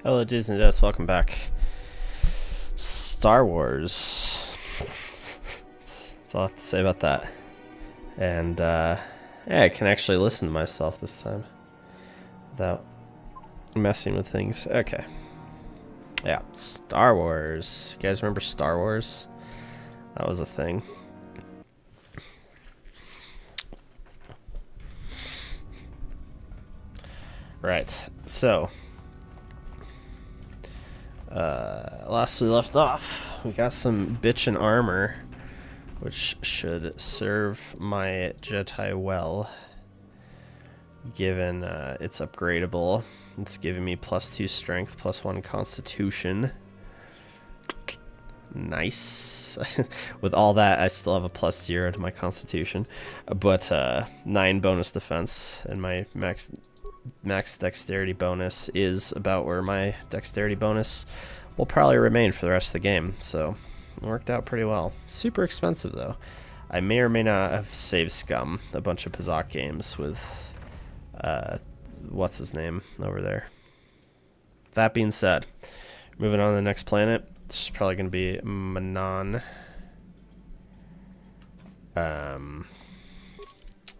Hello, Disney Deaths. Welcome back. Star Wars. That's all I have to say about that. And, yeah, I can actually listen to myself this time without messing with things. Okay. Yeah, Star Wars. You guys remember Star Wars? That was a thing. Right. So, last we left off, we got some bitchin' armor, which should serve my Jedi well, given it's upgradable. It's giving me +2 strength, +1 constitution. Nice. With all that, I still have a +0 to my constitution, but 9 bonus defense, and my max dexterity bonus is about where my dexterity bonus will probably remain for the rest of the game, so it worked out pretty well. Super expensive though. I may or may not have saved Scum a bunch of Pazak games with what's his name over there. That being said, moving on to the next planet. It's probably going to be Manon.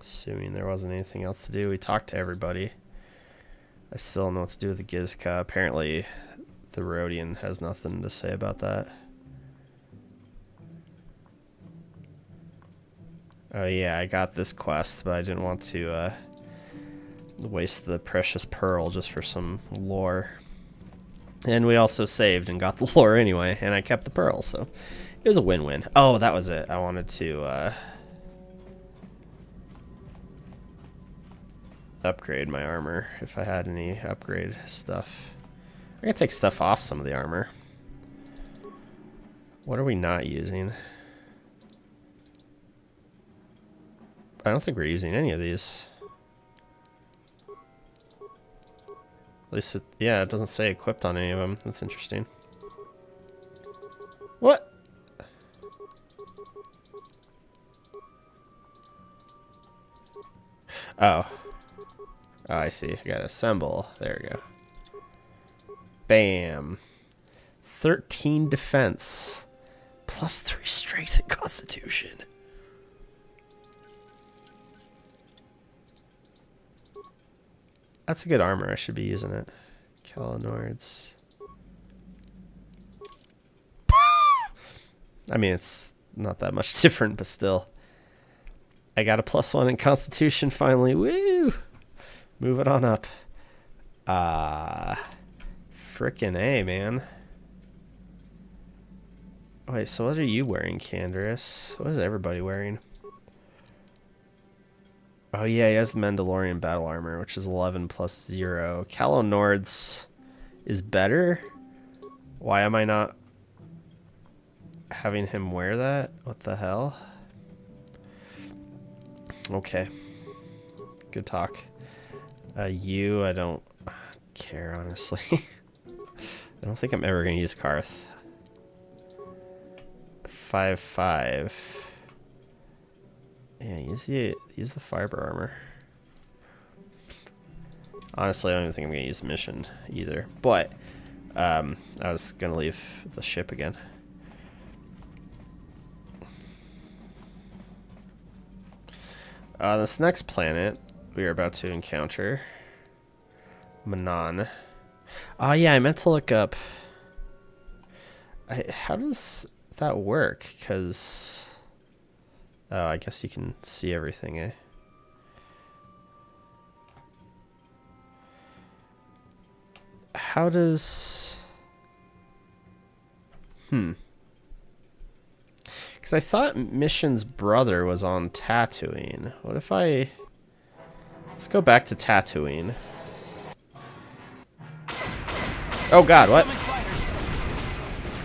Assuming there wasn't anything else to do. We talked to everybody. I still don't know what to do with the Gizka. Apparently, the Rhodian has nothing to say about that. Oh yeah, I got this quest, but I didn't want to waste the precious pearl just for some lore. And we also saved and got the lore anyway, and I kept the pearl, so it was a win-win. Oh, that was it. I wanted to upgrade my armor if I had any upgrade stuff. I can take stuff off some of the armor. What are we not using? I don't think we're using any of these. At least, it doesn't say equipped on any of them. That's interesting. What? Oh. Oh, I see. I gotta assemble. There we go. Bam. 13 defense. +3 strength and constitution. That's a good armor. I should be using it. Calinoids. I mean, it's not that much different, but still. I got a +1 in constitution finally. Woo! Move it on up. Frickin' A, man. Wait, so what are you wearing, Canderous? What is everybody wearing? Oh yeah, he has the Mandalorian battle armor, which is 11 +0. Calinoids is better? Why am I not having him wear that? What the hell? Okay. Good talk. I don't care, honestly. I don't think I'm ever going to use Karth. 5/5. Yeah, use the fiber armor. Honestly, I don't even think I'm going to use mission either. But I was going to leave the ship again. This next planet we are about to encounter, Manon. Oh yeah, I meant to look up. How does that work? Because oh, I guess you can see everything, eh? How does... Because I thought Mission's brother was on Tatooine. What if I... Let's go back to Tatooine. Oh god, what?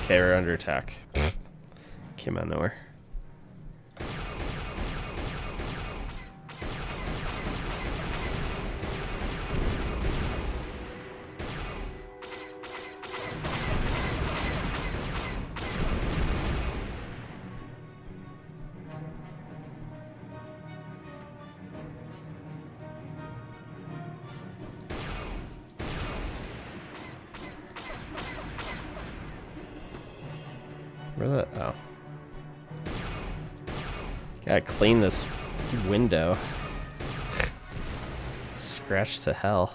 Okay, we're under attack. Came out of nowhere. Where the... Oh. Gotta clean this window. Scratch to hell.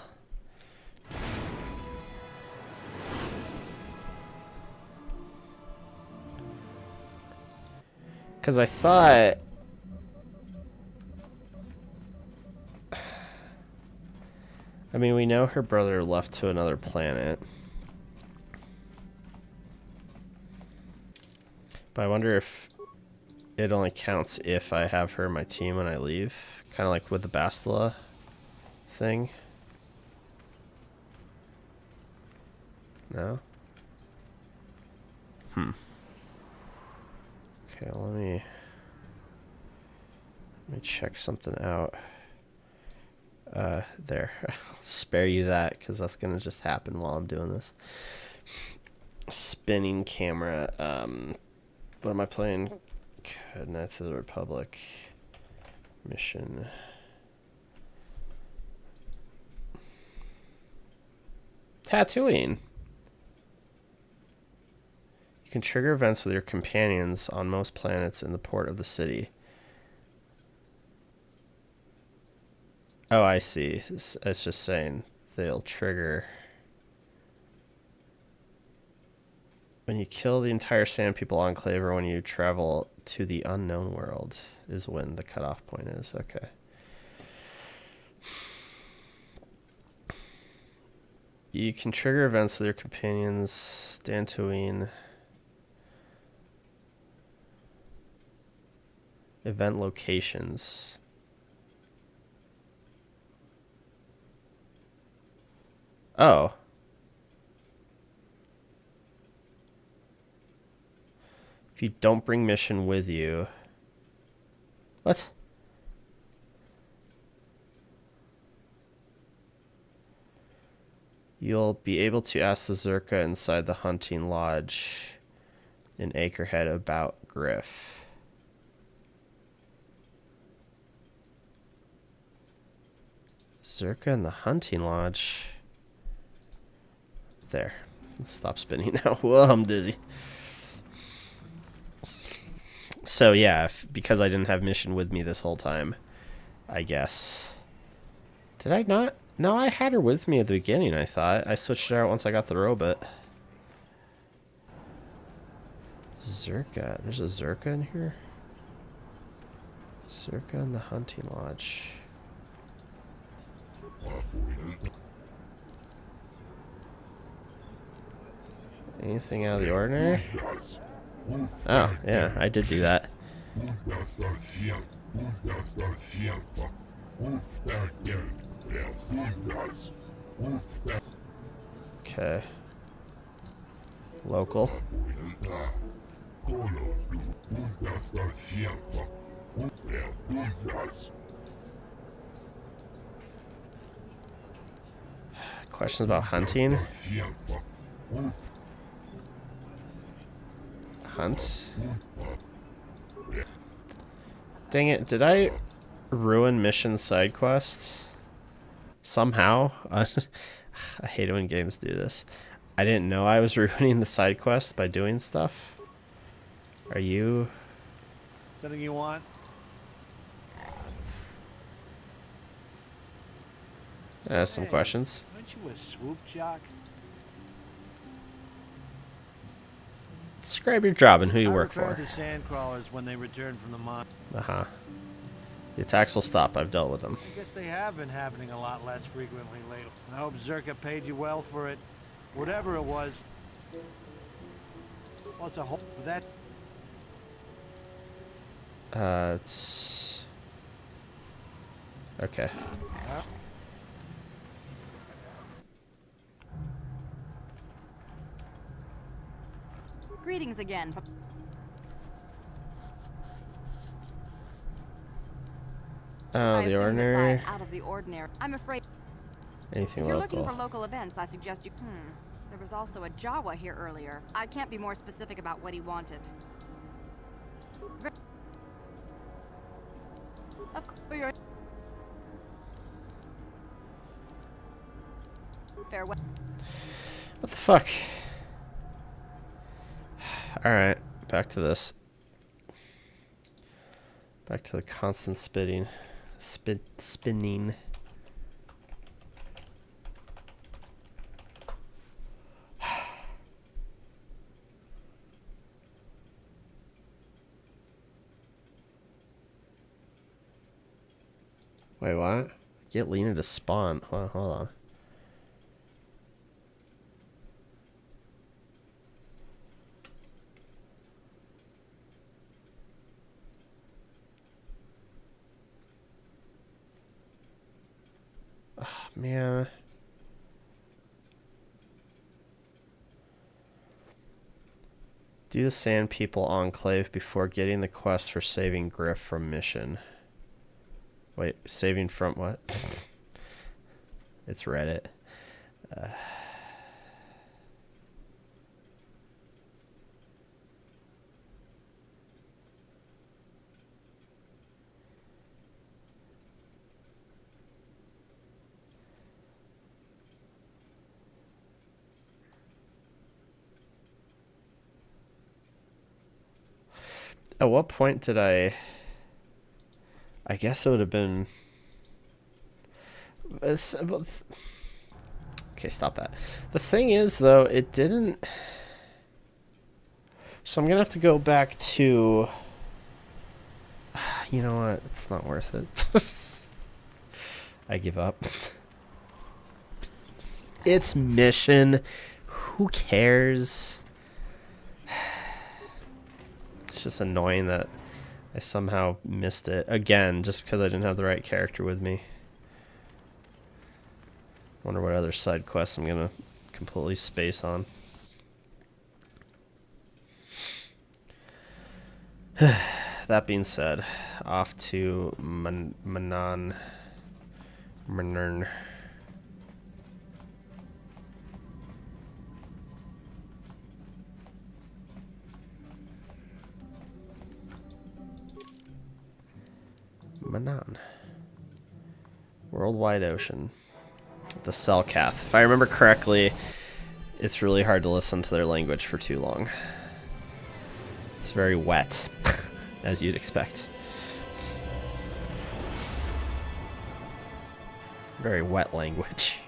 Because I thought... I mean, we know her brother left to another planet. But I wonder if it only counts if I have her in my team when I leave. Kind of like with the Bastila thing. No? Okay, let me check something out. There. I'll spare you that, because that's going to just happen while I'm doing this. Spinning camera. What am I playing? Knights of the Republic. Mission. Tatooine. You can trigger events with your companions on most planets in the port of the city. Oh, I see. It's just saying they'll trigger when you kill the entire Sand People Enclave or when you travel to the unknown world is when the cutoff point is. Okay. You can trigger events with your companions. Dantooine. Event locations. Oh. If you don't bring mission with you. What? You'll be able to ask the Zerka inside the hunting lodge in Acrehead about Griff. Zerka in the hunting lodge. There. Stop spinning now. Whoa, I'm dizzy. So yeah, because I didn't have mission with me this whole time, I guess. Did I not? No, I had her with me at the beginning, I thought. I switched her out once I got the robot. Zerka. There's a Zerka in here? Zerka in the hunting lodge. Anything out of the ordinary? Oh, yeah, I did do that. Okay. Local. Questions about hunting? Hunt? Dang it, did I ruin mission side quests? Somehow? I hate it when games do this. I didn't know I was ruining the side quest by doing stuff. Are you... Something you want? some questions. Aren't you a swoop jock? Describe your job and who you work I repair for. the sand crawlers when they return from the mine. Uh-huh. The attacks will stop. I've dealt with them. I guess they have been happening a lot less frequently lately. I hope Zerka paid you well for it. Whatever it was. Well, it's a whole... That... It's... Okay. Greetings again. Oh, the ordinary. Out of the ordinary. I'm afraid. Anything If you're local. looking for local events, I suggest you. There was also a Jawa here earlier. I can't be more specific about what he wanted. Of course, for your farewell. What the fuck? Alright. back to this. Back to the constant spinning. Wait, what? Get Lena to spawn. Hold on. Oh, man. Do the Sand People Enclave before getting the quest for saving Griff from mission. Wait, saving from what? It's Reddit. At what point did I guess it would have been... Okay, stop that. The thing is, though, it didn't... So I'm going to have to go back to... You know what? It's not worth it. I give up. It's mission. Who cares? It's just annoying that I somehow missed it. Again, just because I didn't have the right character with me. Wonder what other side quests I'm going to completely space on. That being said, off to Manern. Manan. Worldwide Ocean. The Selkath. If I remember correctly, it's really hard to listen to their language for too long. It's very wet, as you'd expect. Very wet language.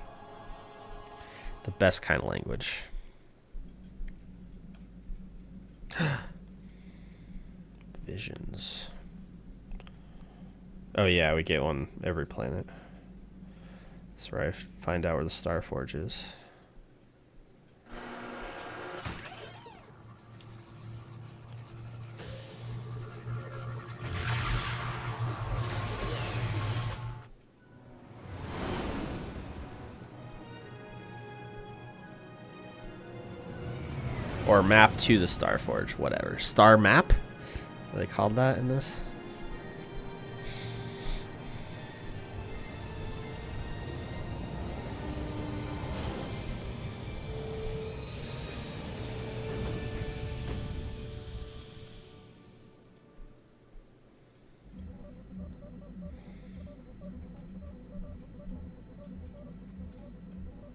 The best kind of language. Visions. Oh yeah, we get one every planet. That's where I find out where the Starforge is. Or map to the Starforge, whatever. Star map? Are they called that in this?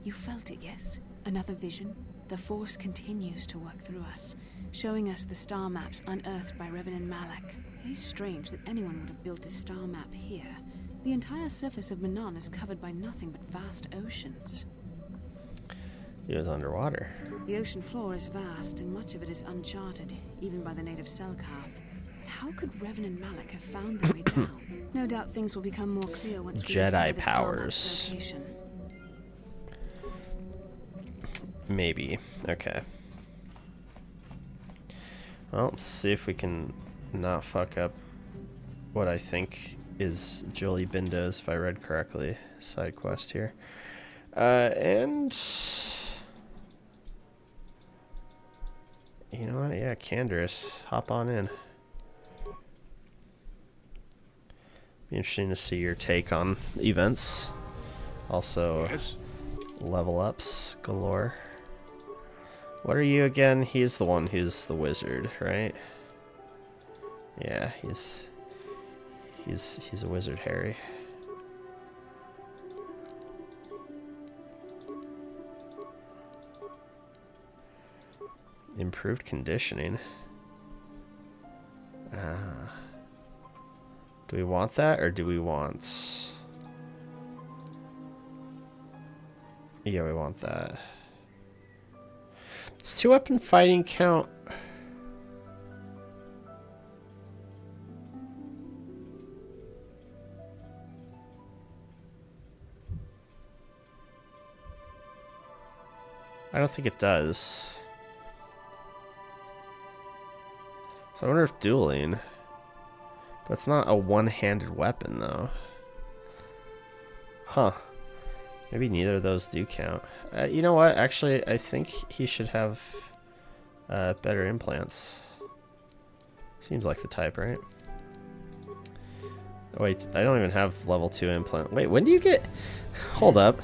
You felt it, yes? Another vision? The Force continues to work through us, showing us the star maps unearthed by Reverend Malak. It is strange that anyone would have built a star map here. The entire surface of Manan is covered by nothing but vast oceans. It was underwater. The ocean floor is vast, and much of it is uncharted, even by the native Selkath. But how could Reverend Malak have found their way down? No doubt things will become more clear once we discover Jedi the star powers. map's location. Maybe. Okay. Well, let's see if we can not fuck up what I think is Jolie Bindo's, if I read correctly, side quest here. And... You know what? Yeah, Canderous. Hop on in. Be interesting to see your take on events. Also, Yes. level ups galore. What are you again? He's the one who's the wizard, right? Yeah, he's a wizard, Harry. Improved conditioning. Do we want that, or do we want... Yeah, we want that. Does 2-weapon fighting count? I don't think it does. So I wonder if dueling... But it's not a one-handed weapon, though. Huh. Maybe neither of those do count. You know what? Actually, I think he should have better implants. Seems like the type, right? Oh, wait, I don't even have level 2 implant. Wait, when do you get... Hold up.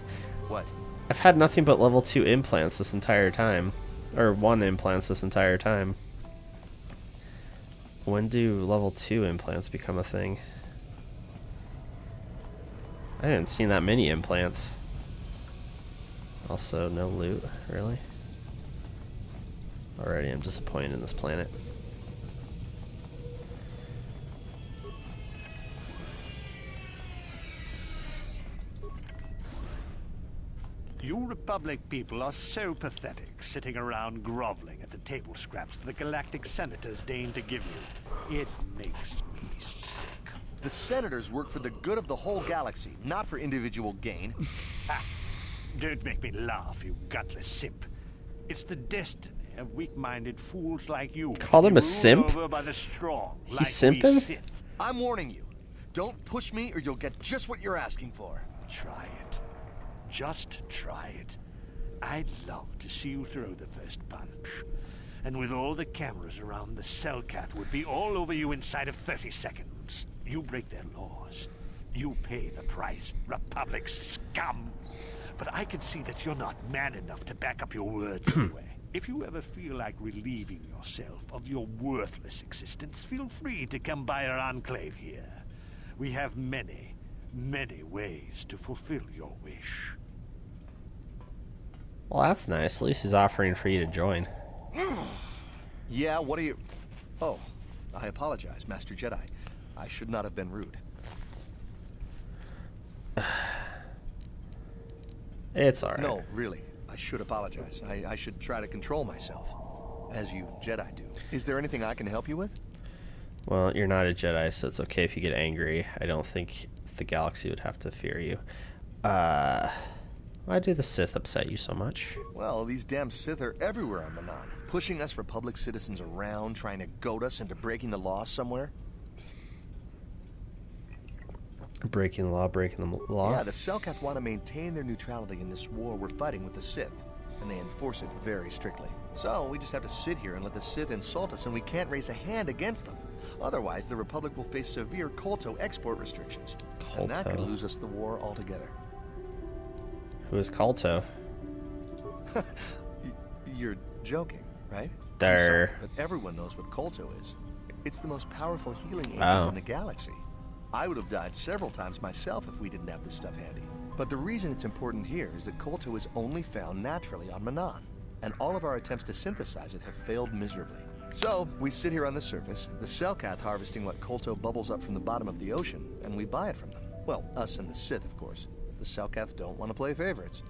What? I've had nothing but level 2 implants this entire time. Or 1 implants this entire time. When do level 2 implants become a thing? I haven't seen that many implants. Also, no loot, really? Already, I'm disappointed in this planet. You Republic people are so pathetic, sitting around groveling at the table scraps the galactic senators deign to give you. It makes me sick. The senators work for the good of the whole galaxy, not for individual gain. Ha! Don't make me laugh, you gutless simp. It's the destiny of weak-minded fools like you. Called him a ruled simp? over by the strong, He's like simping? we Sith. I'm warning you. Don't push me or you'll get just what you're asking for. Try it. Just try it. I'd love to see you throw the first punch. And with all the cameras around, the Selkath would be all over you inside of 30 seconds. You break their laws. You pay the price, Republic scum. But I can see that you're not man enough to back up your words anyway. If you ever feel like relieving yourself of your worthless existence, feel free to come by our enclave here. We have many, many ways to fulfill your wish. Well, that's nice. At least he's offering for you to join. Yeah, what are you... Oh, I apologize, Master Jedi. I should not have been rude. It's alright. No, really. I should apologize. I should try to control myself. As you Jedi do. Is there anything I can help you with? Well, you're not a Jedi, so it's okay if you get angry. I don't think the galaxy would have to fear you. Why do the Sith upset you so much? Well, these damn Sith are everywhere on Manan. Pushing us Republic citizens around, trying to goad us into breaking the law somewhere. Breaking the law, breaking the law? Yeah, the Selkath want to maintain their neutrality in this war we're fighting with the Sith. And they enforce it very strictly. So, we just have to sit here and let the Sith insult us and we can't raise a hand against them. Otherwise, the Republic will face severe Kolto export restrictions. And that could lose us the war altogether. Who is Kolto? You're joking, right? There. But everyone knows what Kolto is. It's the most powerful healing agent in the galaxy. I would have died several times myself if we didn't have this stuff handy. But the reason it's important here is that Kolto is only found naturally on Manan, and all of our attempts to synthesize it have failed miserably. So, we sit here on the surface, the Selkath harvesting what Kolto bubbles up from the bottom of the ocean, and we buy it from them. Well, us and the Sith, of course. The Selkath don't want to play favorites.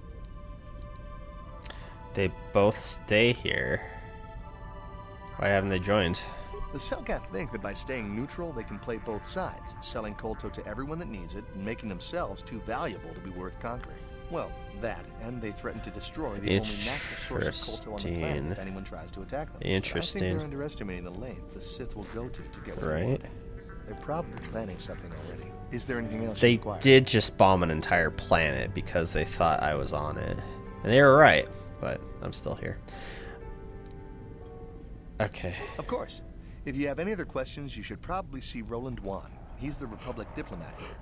They both stay here. Why haven't they joined? The Selkath think that by staying neutral, they can play both sides, selling Kolto to everyone that needs it, and making themselves too valuable to be worth conquering. Well, that, and they threaten to destroy the only natural source of Kolto on the planet if anyone tries to attack them. Interesting. I think they're underestimating the length the Sith will go to get what they want. They're probably planning something already. Is there anything else you require? They did just bomb an entire planet because they thought I was on it. And they were right, but I'm still here. Okay. Of course. If you have any other questions, you should probably see Roland Wan. He's the Republic diplomat here.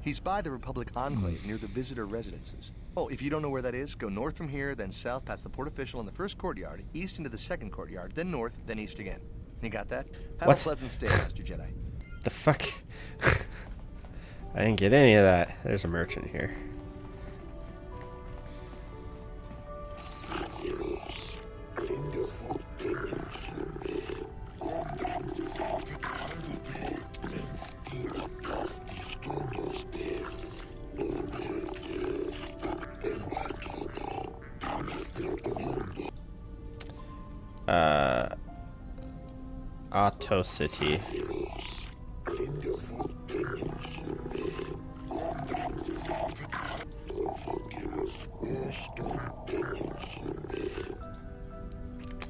He's by the Republic Enclave near the visitor residences. Oh, if you don't know where that is, go north from here, then south past the port official in the first courtyard, east into the second courtyard, then north, then east again. You got that? Have a pleasant stay, Master Jedi. The fuck? I didn't get any of that. There's a merchant here. Autocity.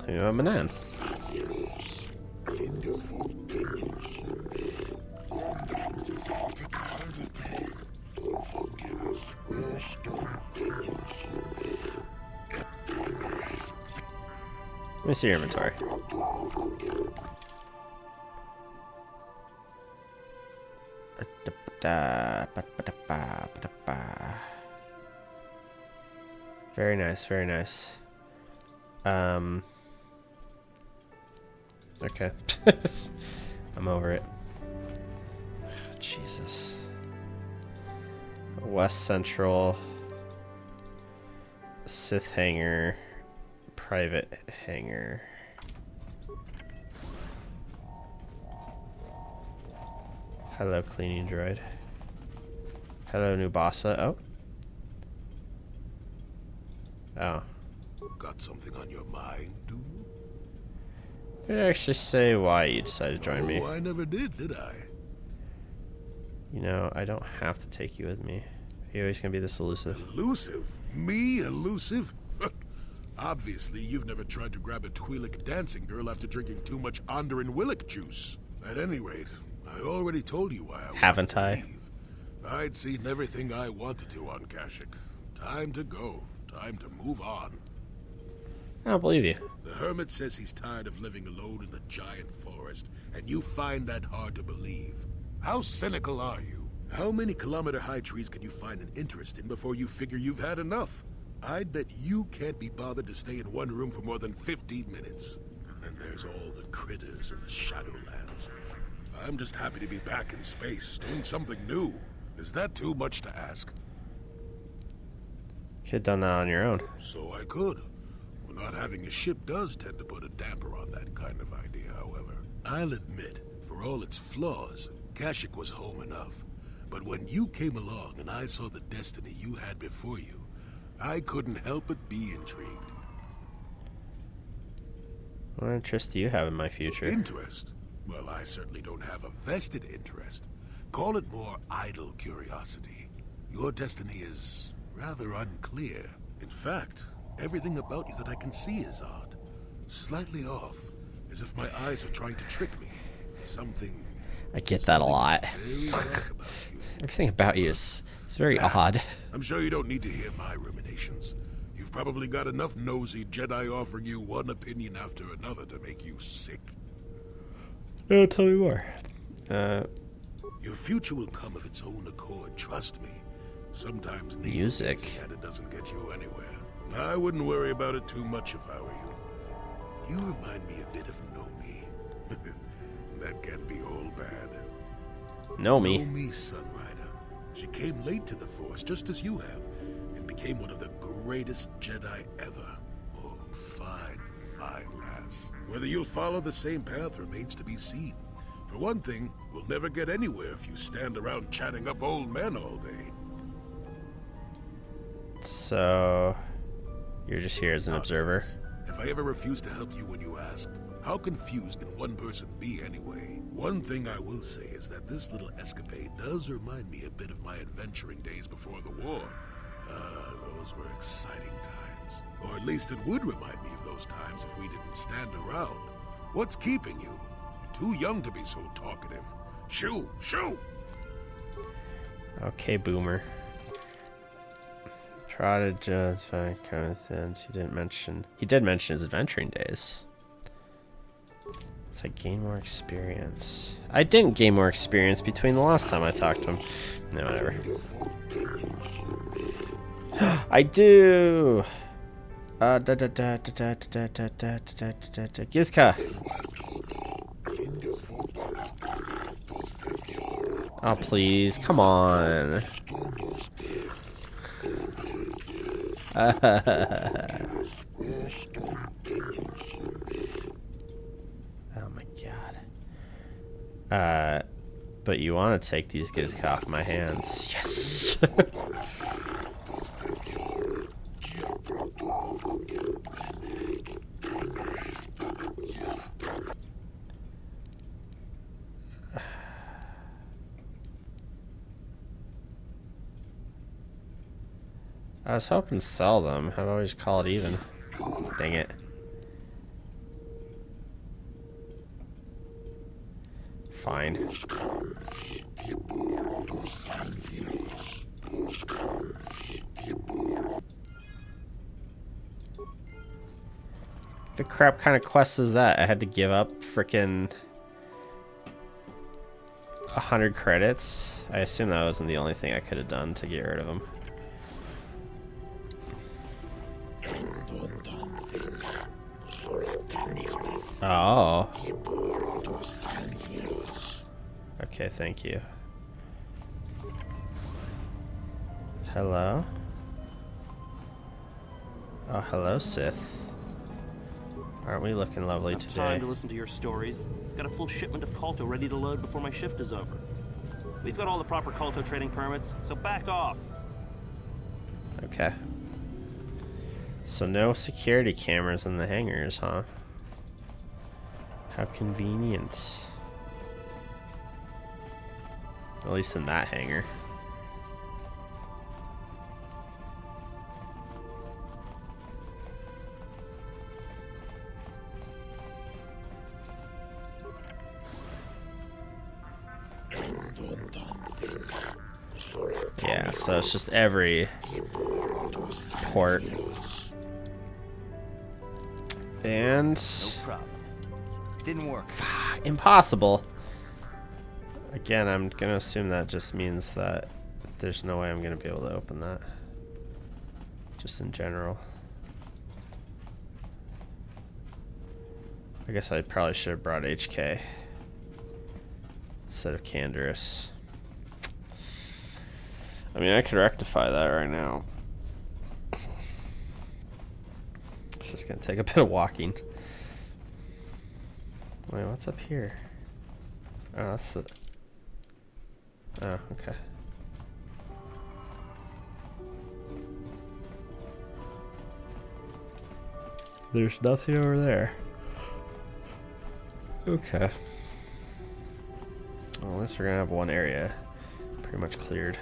I'm an ant. Let me see your inventory. Very nice, very nice. Okay. I'm over it. Jesus. West Central. Sith hangar. Private hangar. Hello, cleaning droid. Hello, Nubasa. Oh. Oh. Got something on your mind, do you? Did I actually say why you decided to join me? Oh, I never did I? You know, I don't have to take you with me. You're always gonna be this elusive. Elusive? Me elusive? Obviously, you've never tried to grab a Twi'lek dancing girl after drinking too much Onderan Willick juice. At any rate, I already told you why I Haven't I? leave. I'd seen everything I wanted to on Kashyyyk. Time to go. Time to move on. I don't believe you. The hermit says he's tired of living alone in the giant forest, and you find that hard to believe. How cynical are you? How many kilometer-high trees can you find an interest in before you figure you've had enough? I'd bet you can't be bothered to stay in one room for more than 15 minutes. And then there's all the critters in the Shadowlands. I'm just happy to be back in space, doing something new. Is that too much to ask? Could have done that on your own. So I could. Well, not having a ship does tend to put a damper on that kind of idea, however. I'll admit, for all its flaws, Kashyyyk was home enough. But when you came along and I saw the destiny you had before you, I couldn't help but be intrigued. What interest do you have in my future? Interest? Well, I certainly don't have a vested interest. Call it more idle curiosity. Your destiny is rather unclear. In fact, everything about you that I can see is odd. Slightly off, as if my eyes are trying to trick me. Something... I get that a lot. very dark about you. Everything about you is very odd. I'm sure you don't need to hear my ruminations. You've probably got enough nosy Jedi offering you one opinion after another to make you sick. Oh, tell me more. Your future will come of its own accord, trust me. Sometimes Music. it doesn't get you anywhere. I wouldn't worry about it too much if I were you. You remind me a bit of Nomi. That can't be all bad. Nomi? Nomi Sunrider. She came late to the Force, just as you have, and became one of the greatest Jedi ever. Oh, fine, fine lass. Whether you'll follow the same path remains to be seen. For one thing, we'll never get anywhere if you stand around chatting up old men all day. So, you're just here as an observer? If I ever refused to help you when you asked, how confused can one person be anyway? One thing I will say is that this little escapade does remind me a bit of my adventuring days before the war. Those were exciting times. Or at least it would remind me of those times if we didn't stand around. What's keeping you? You're too young to be so talkative. Shoo! Shoo! Okay, boomer. Trotted Jones, fine kind of things. He did mention his adventuring days. It's like gain more experience. I didn't gain more experience between the last time I talked to him. No, whatever. I do. Gizka. Oh please, come on. Oh my god. But you want to take these Gizka off my hands. Yes! I was hoping to sell them. I've always called even. Dang it. Fine. The crap kind of quest is that? I had to give up frickin' 100 credits. I assume that wasn't the only thing I could have done to get rid of them. Oh. Okay, thank you. Hello? Oh, hello, Sith. Aren't we looking lovely today? Time to listen to your stories. I've got a full shipment of Colto ready to load before my shift is over. We've got all the proper Colto trading permits, so back off. Okay. So no security cameras in the hangars, huh? How convenient. At least in that hangar. Yeah, so it's just every port. And no problem. Didn't work. Impossible. Again, I'm gonna assume that just means that there's no way I'm gonna be able to open that. Just in general. I guess I probably should have brought HK instead of Canderous. I mean, I could rectify that right now. It's just gonna take a bit of walking. Wait, what's up here? Oh, that's the... Oh, okay. There's nothing over there. Okay. Well, at least we're gonna have one area pretty much cleared.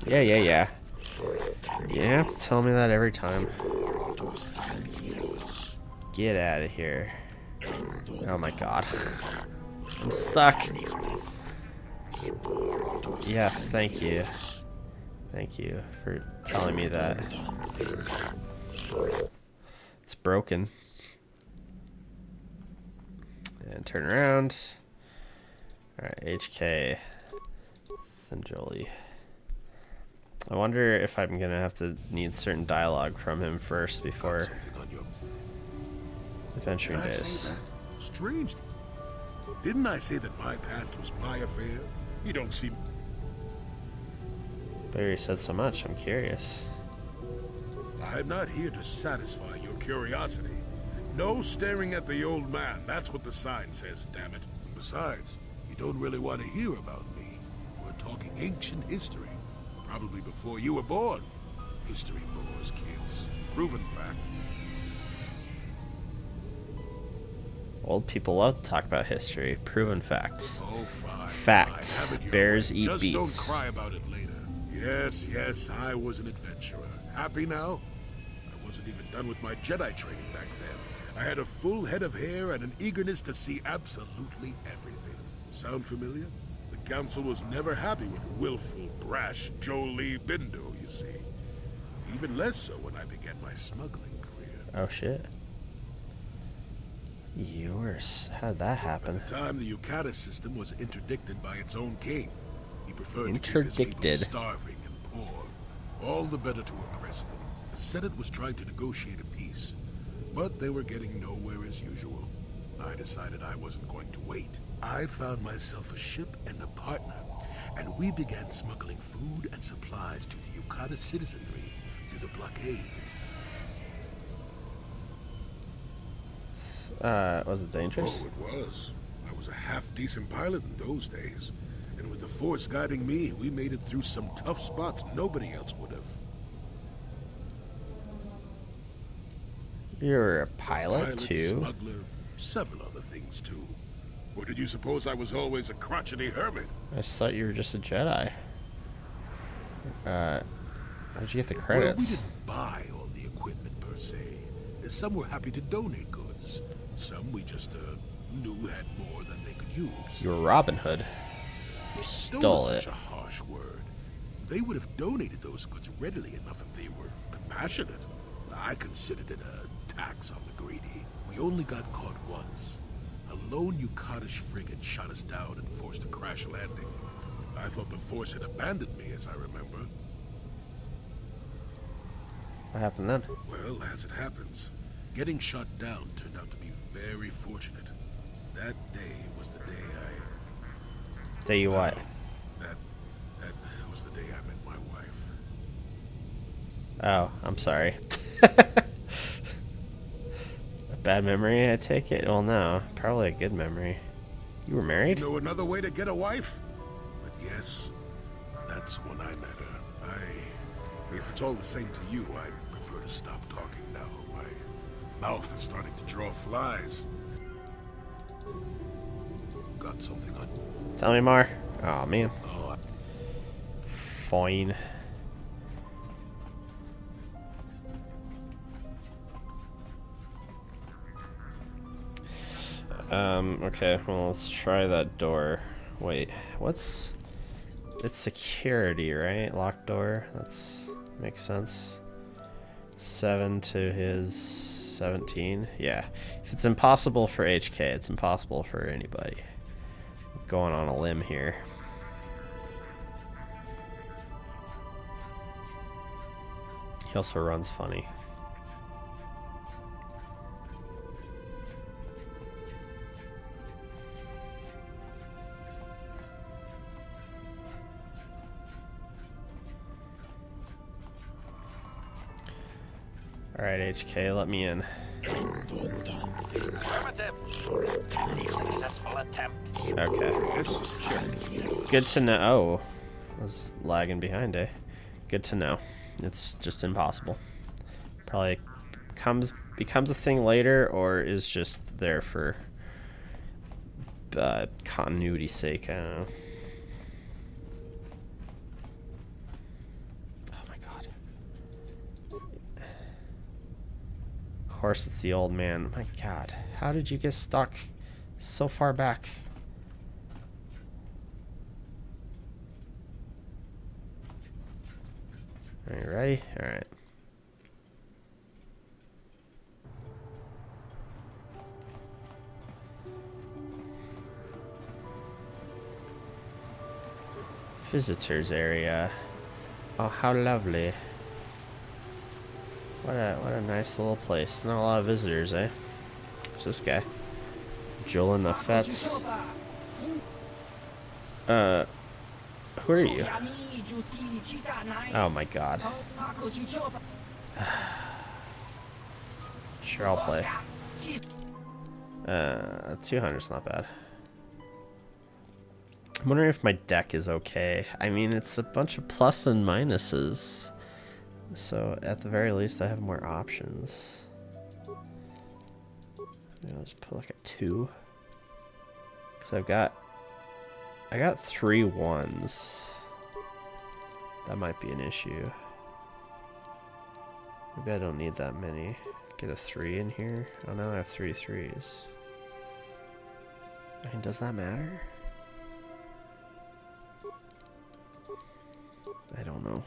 Yeah. You have to tell me that every time. Get out of here. Oh my god. I'm stuck. Yes, thank you. Thank you for telling me that. It's broken. And turn around. Alright, HK. Thanjoli. I wonder if I'm gonna have to need certain dialogue from him first before adventuring days. Strange. Didn't I say that my past was my affair? You don't seem... But you said so much, I'm curious. I'm not here to satisfy your curiosity. No staring at the old man. That's what the sign says, damn it. And besides, you don't really want to hear about me. We're talking ancient history. Probably before you were born. History bores kids. Proven fact. Old people love to talk about history. Proven fact. Oh, fine. Fact. Fine. Have it your Bears way. eat Just beets. don't cry about it later. Yes, I was an adventurer. Happy now? I wasn't even done with my Jedi training back then. I had a full head of hair and an eagerness to see absolutely everything. Sound familiar? The Council was never happy with willful, brash Jolie Bindo, you see. Even less so when I began my smuggling career. Oh shit. Yours. How did that happen? By the time the Yukata system was interdicted by its own king, he preferred to keep his Interdicted. people starving and poor. All the better to oppress them. The Senate was trying to negotiate a peace, but they were getting nowhere as usual. I decided I wasn't going to wait. I found myself a ship and a partner, and we began smuggling food and supplies to the Yukata citizenry through the blockade. Was it dangerous? Oh, it was. I was a half-decent pilot in those days. And with the Force guiding me, we made it through some tough spots nobody else would have. You're a pilot too? Smuggler, several other things too. Or did you suppose I was always a crotchety hermit? I thought you were just a Jedi. How'd you get the Well, we credits? didn't buy all the equipment per se. Some were happy to donate goods. Some we just knew had more than they could use. You were Robin Hood. You stole Such it. a harsh word. They would have donated those goods readily enough if they were compassionate. I considered it a tax on the greedy. We only got caught once. A lone Yukatish frigate shot us down and forced a crash landing. I thought the Force had abandoned me, as I remember. What happened then? Well, as it happens, getting shot down turned out to be very fortunate. That day was the day Day you what? that was the day I met my wife. Oh, I'm sorry. A bad memory, I take it? Well, no. Probably a good memory. You were married? You know another way to get a wife? But yes, that's when I met her. If it's all the same to you, I'd prefer to stop talking now. My mouth is starting to draw flies. Got something on? Tell me more. Oh, man. Oh, Fine. Okay, well, let's try that door. Wait, what's... It's security, right? Locked door? That's... makes sense. 7 to his 17. Yeah. If it's impossible for HK, it's impossible for anybody. Going on a limb here. He also runs funny. Alright, HK, let me in. Okay. Good to know. Oh, I was lagging behind, eh? Good to know. It's just impossible. Probably becomes a thing later, or is just there for continuity's sake. I don't know. Oh my god. Of course it's the old man. My god. How did you get stuck so far back? Are you ready? Alright. Visitors area. Oh, how lovely. What a nice little place. Not a lot of visitors, eh? Who's this guy? Jolan the Fett. Who are you? Oh my god. Sure, I'll play. 200's not bad. I'm wondering if my deck is okay. I mean, it's a bunch of plus and minuses. So, at the very least, I have more options. Maybe I'll just put like a 2. Because I got 3 1s. That might be an issue. Maybe I don't need that many. Get a 3 in here. Oh, now I have 3 3s. I mean, does that matter? I don't know.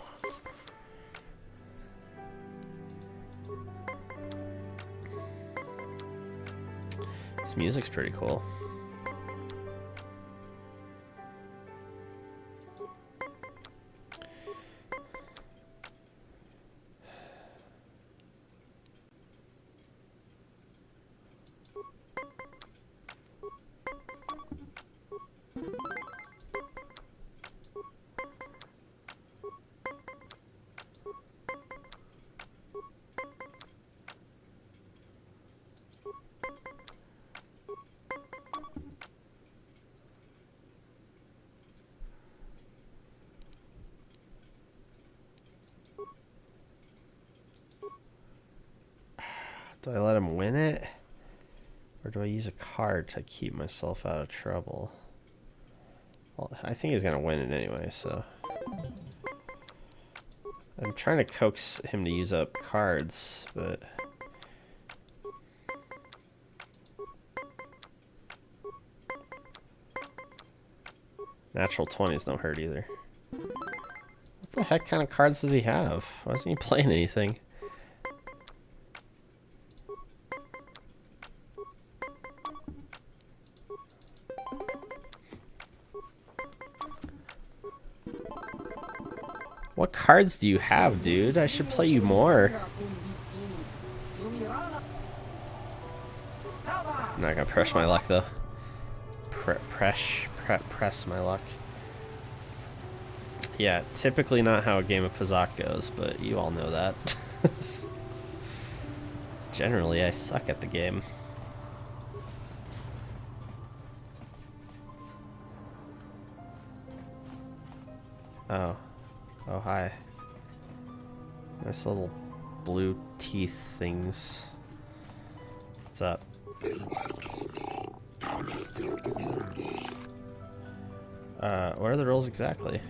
This music's pretty cool. Do I let him win it? Or do I use a card to keep myself out of trouble? Well, I think he's gonna win it anyway, so... I'm trying to coax him to use up cards, but... Natural 20s don't hurt either. What the heck kind of cards does he have? Why isn't he playing anything? What cards do you have, dude? I should play you more. I'm not gonna press my luck, though. Press my luck. Yeah, typically not how a game of Pazak goes, but you all know that. Generally, I suck at the game. Oh. Oh, hi. Nice little blue teeth things. What's up? What are the rules exactly?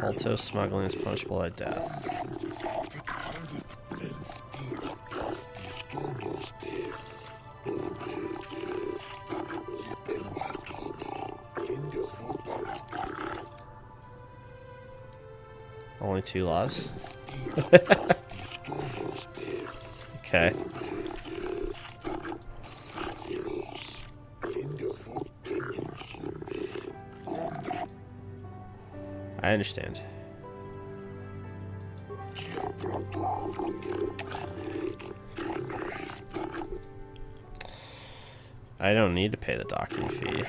Alto smuggling is punishable by death. Only 2 laws? Okay. I understand. I don't need to pay the docking fee.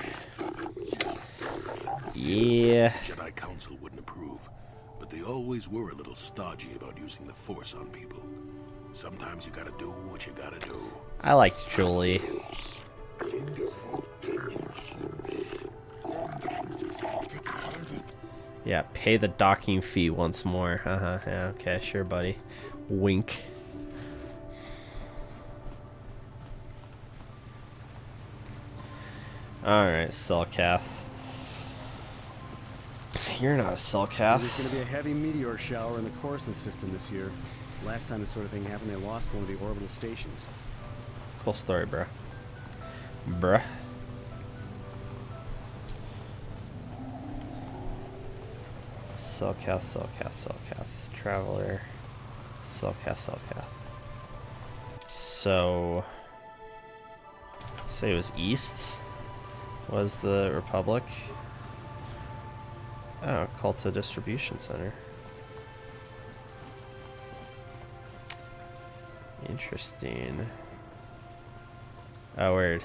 Yeah. Jedi Council wouldn't approve, but they always were a little stodgy about using the Force on people. Sometimes you gotta do what you gotta do. I like Julie. Yeah, pay the docking fee once more. Yeah, okay, sure, buddy. Wink. Alright, Selkath. You're not a Selkath. There's going to be a heavy meteor shower in the Coruscant system this year. Last time this sort of thing happened, they lost one of the orbital stations. Cool story, bruh. Bruh. Selkath. Traveler. Selkath. So... say it was east? Was the Republic? Oh, Culto Distribution Center. Interesting. Oh, weird.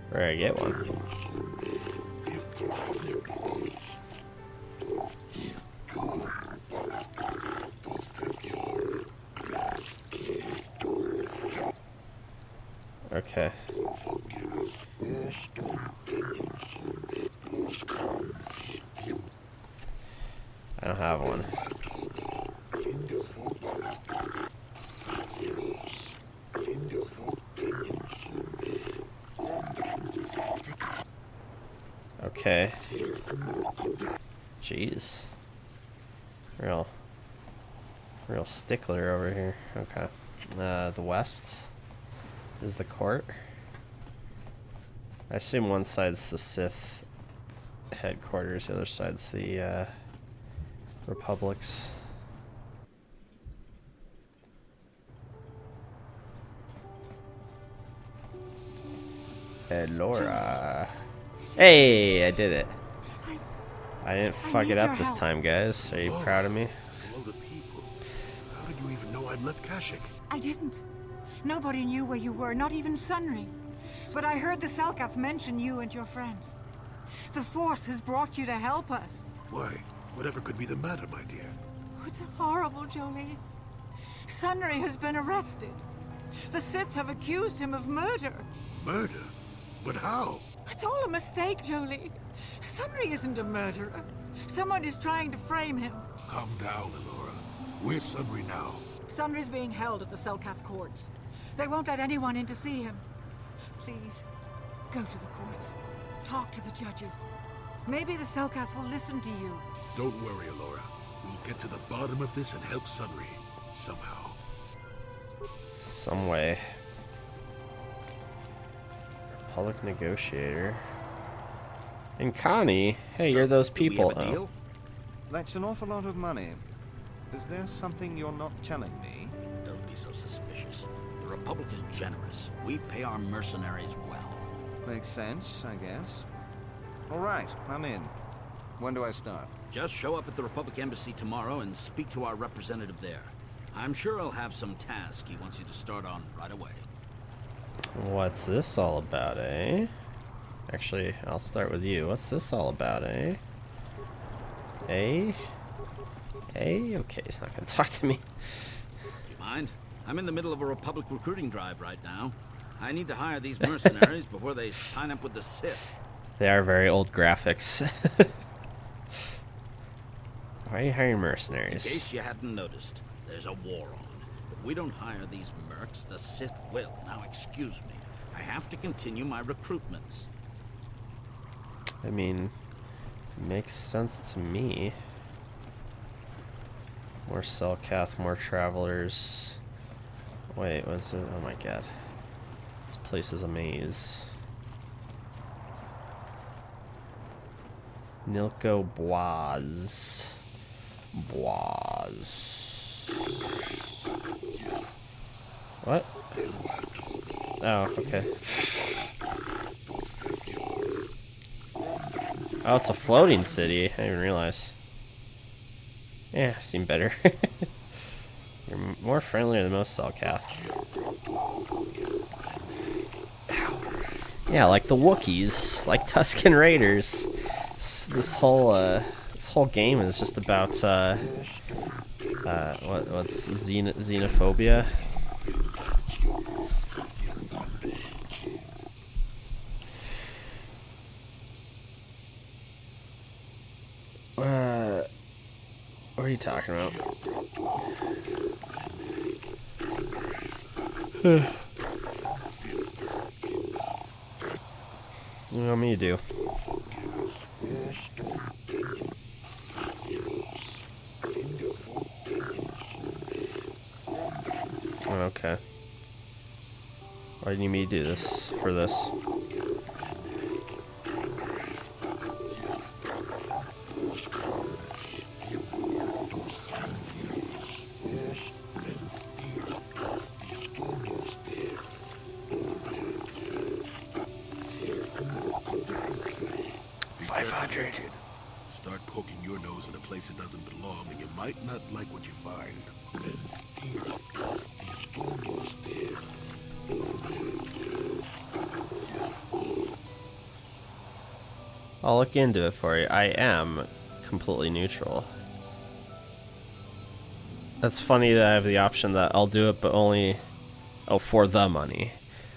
Where I get one? Okay. I don't have one. Okay. Jeez. Real stickler over here. Okay. The west is the court. I assume one side's the Sith headquarters, the other side's the Republic's. Laura. Hey, I did it. I didn't fuck it up this time, guys. Are you proud of me? Hello to people. How did you even know I'd left Kashyyyk? I didn't. Nobody knew where you were, not even Sunry. But I heard the Selkath mention you and your friends. The Force has brought you to help us. Why? Whatever could be the matter, my dear? Oh, it's horrible, Jolie. Sunry has been arrested. The Sith have accused him of murder. Murder? But how? It's all a mistake, Jolie. Sunry isn't a murderer. Someone is trying to frame him. Calm down, Elora. Where's Sunry now? Sunry's being held at the Selkath courts. They won't let anyone in to see him. Please, go to the courts. Talk to the judges. Maybe the Selkath will listen to you. Don't worry, Elora. We'll get to the bottom of this and help Sunry. Somehow. Some way. Republic negotiator. And Connie, hey, you're those people. Oh. That's an awful lot of money. Is there something you're not telling me? Don't be so suspicious. The Republic is generous. We pay our mercenaries well. Makes sense, I guess. All right, I'm in. When do I start? Just show up at the Republic Embassy tomorrow and speak to our representative there. I'm sure he'll have some task he wants you to start on right away. What's this all about, eh? Actually, I'll start with you. What's this all about, eh? Eh? Eh? Okay, he's not gonna talk to me. Do you mind? I'm in the middle of a Republic recruiting drive right now. I need to hire these mercenaries before they sign up with the Sith. They are very old graphics. Why are you hiring mercenaries? In case you hadn't noticed, there's a war on. If we don't hire these mercs, the Sith will. Now excuse me. I have to continue my recruitments. I mean, makes sense to me. More Selkath, more travelers. Wait, was it? Oh my god. This place is a maze. Nilko Boaz. Boaz. What? Oh, okay. Oh, it's a floating city. I didn't even realize. Yeah, I've seen better. You're more friendlier than most Selkath. Yeah, like the Wookiees, like Tusken Raiders. This whole game is just about what's xenophobia. What are you talking about? What do you want me to do? Oh, okay. Why do you need me to do this? For this? Start poking your nose in a place it doesn't belong, and you might not like what you find. I'll look into it for you. I am completely neutral. That's funny that I have the option that I'll do it, but only... Oh, for the money.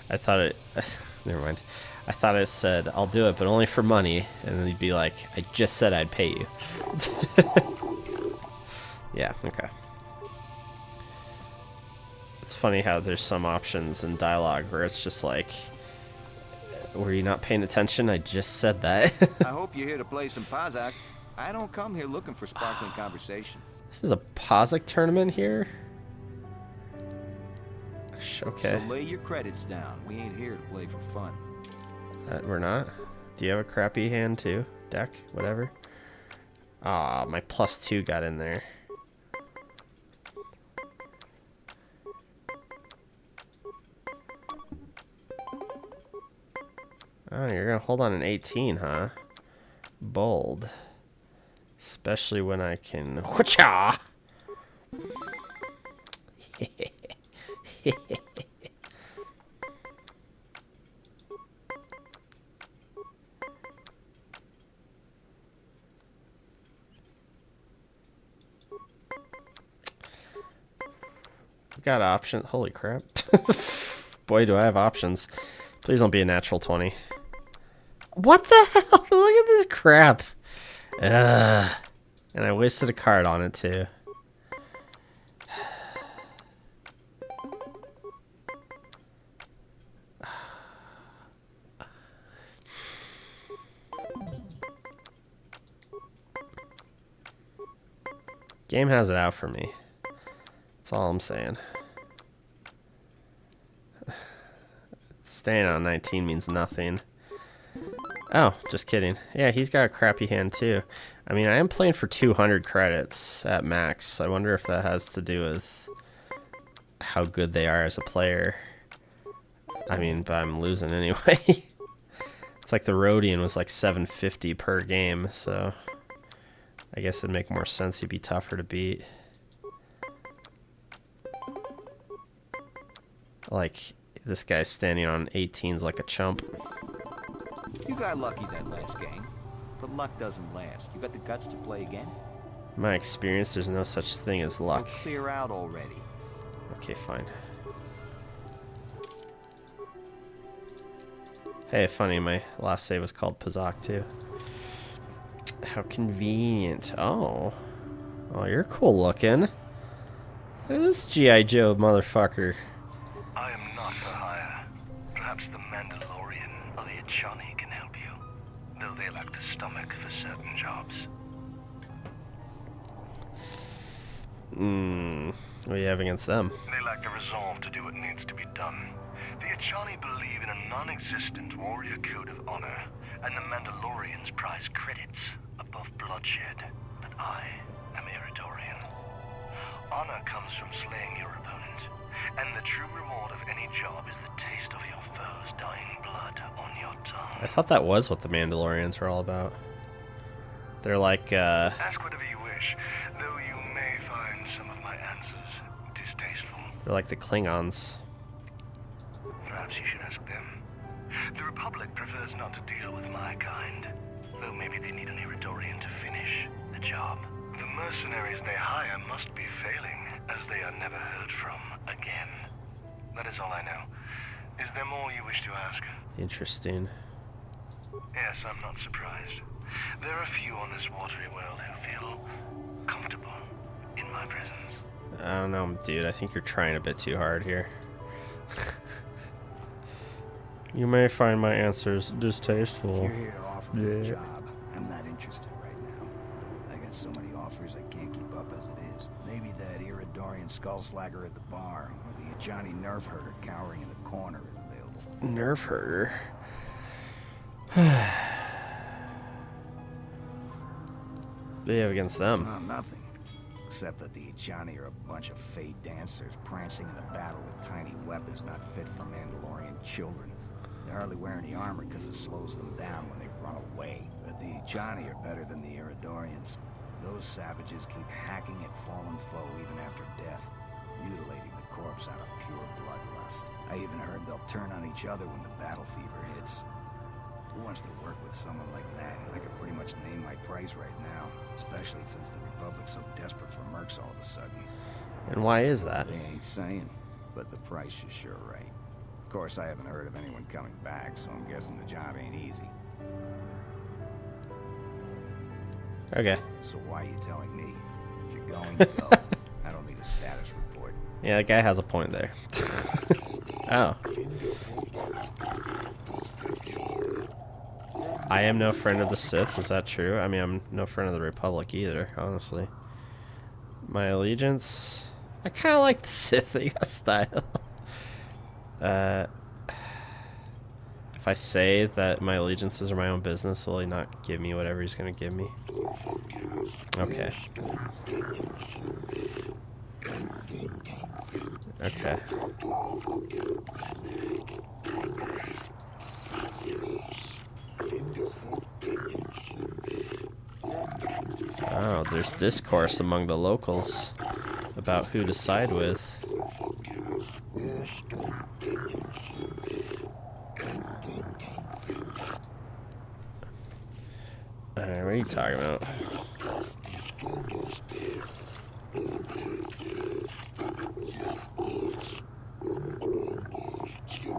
I thought it... Never mind. I thought it said, I'll do it, but only for money. And then he'd be like, I just said I'd pay you. Yeah, okay. It's funny how there's some options in dialogue where it's just like, were you not paying attention? I just said that. I hope you're here to play some Pazak. I don't come here looking for sparkling conversation. This is a Pazak tournament here? Okay. So lay your credits down. We ain't here to play for fun. We're not? Do you have a crappy hand too? Deck? Whatever? Ah, my +2 got in there. Oh, you're gonna hold on an 18, huh? Bold. Especially when I can... Whatcha! Got options. Holy crap. Boy, do I have options. Please don't be a natural 20. What the hell? Look at this crap. And I wasted a card on it too. Game has it out for me. That's all I'm saying. Staying on 19 means nothing. Oh, just kidding. Yeah, he's got a crappy hand too. I mean, I am playing for 200 credits at max. I wonder if that has to do with how good they are as a player. I mean, but I'm losing anyway. It's like the Rhodian was like 750 per game, so I guess it'd make more sense he'd be tougher to beat. Like, this guy's standing on 18s like a chump. You got lucky that last game, but luck doesn't last. You got the guts to play again? In my experience, there's no such thing as luck. So clear out already. Okay, fine. Hey, funny, my last save was called Pazak too. How convenient. Oh. Oh, you're cool looking. Look at this G.I. Joe motherfucker. I am not for hire. Perhaps the Mandalorian or the Echani can help you, though they lack the stomach for certain jobs. What do you have against them? They lack the resolve to do what needs to be done. The Echani believe in a non-existent warrior code of honor, and the Mandalorians prize credits above bloodshed. But I am Eridorian. Honor comes from slaying your opponent, and the true reward of any job is the taste of your foe's dying blood on your tongue. I thought that was what the Mandalorians were all about. They're like, Ask whatever you wish, though you may find some of my answers distasteful. they're like the Klingons. Perhaps you should ask them. The Republic prefers not to deal with my kind, though maybe they need an Eridorian to finish the job. The mercenaries they hire must be failing, as they are never heard from again. That is all I know. Is there more you wish to ask? Interesting. Yes, I'm not surprised. There are few on this watery world who feel comfortable in my presence. I don't know, dude. I think you're trying a bit too hard here. You may find my answers distasteful. You're here to offer me a job. I'm not interested right now. I got so many offers I can't keep up as it is. Maybe that Eridorian skullslagger at the bar, or the Johnny nerf herder cowering in the corner is available. Nerf herder? What do you have against them? Nothing. Except that the Echani are a bunch of fey dancers prancing in a battle with tiny weapons not fit for Mandalorian children. They hardly wear any armor because it slows them down when they run away. But the Echani are better than the Eridorians. Those savages keep hacking at fallen foe even after death, mutilating the corpse out of pure bloodlust. I even heard they'll turn on each other when the battle fever hits. Who wants to work with someone like that? I could pretty much name my price right now, especially since the Republic's so desperate for mercs all of a sudden. And why is that? They ain't saying, but the price is sure right. Of course, I haven't heard of anyone coming back, so I'm guessing the job ain't easy. Okay. So why are you telling me? If you're going, go. I don't need a status report. Yeah, that guy has a point there. Oh. I am no friend of the Sith, is that true? I mean, I'm no friend of the Republic either, honestly. My allegiance? I kind of like the Sith style. If I say that my allegiances are my own business, will he not give me whatever he's going to give me? Okay. Okay. Oh, there's discourse among the locals about who to side with. Alright, what are you talking about?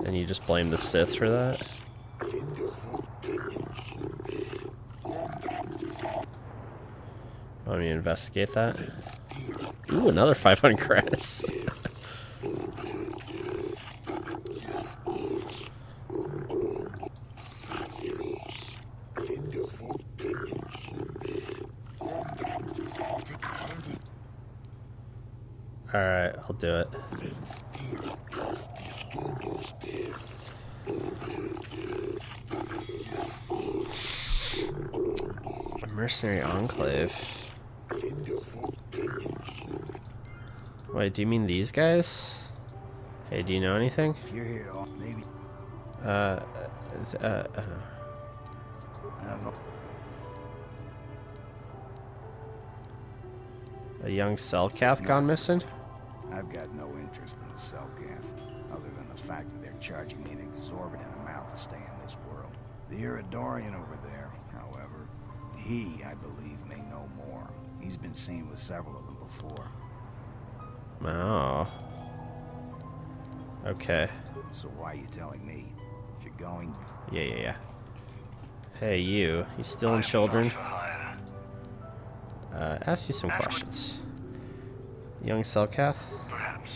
And you just blame the Sith for that? Want me to investigate that? Ooh, another 500 credits. Alright, I'll do it. A mercenary enclave. Wait, do you mean these guys? Hey, do you know anything? If you're here, maybe. I don't know. A young Selkath gone missing? I've got no interest in the Selkath, other than the fact that they're charging me an exorbitant amount to stay in this world. The Iridorian over there, however, he, I believe, may know more. He's been seen with several of them before. Oh. Okay. So why are you telling me? If you're going... Yeah. Hey, you stealing children? Ask you some questions. Young Selkath? Perhaps.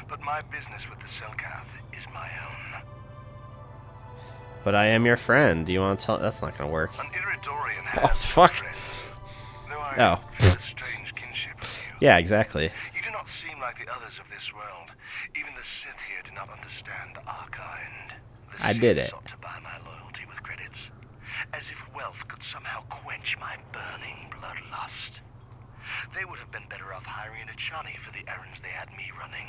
But my business with the Selkath is my own. But I am your friend. Do you want to tell? That's not gonna work. An Iridorian Oh, has fuck. friends, though I Oh. feel a strange kinship with you. Yeah, exactly. You do not seem like the others of this world. Even the Sith here do not understand our kind. The I Sith did it. sought to buy my loyalty with credits, as if wealth could somehow quench my burning bloodlust. They would have been better off hiring an Echani for the errands they had me running.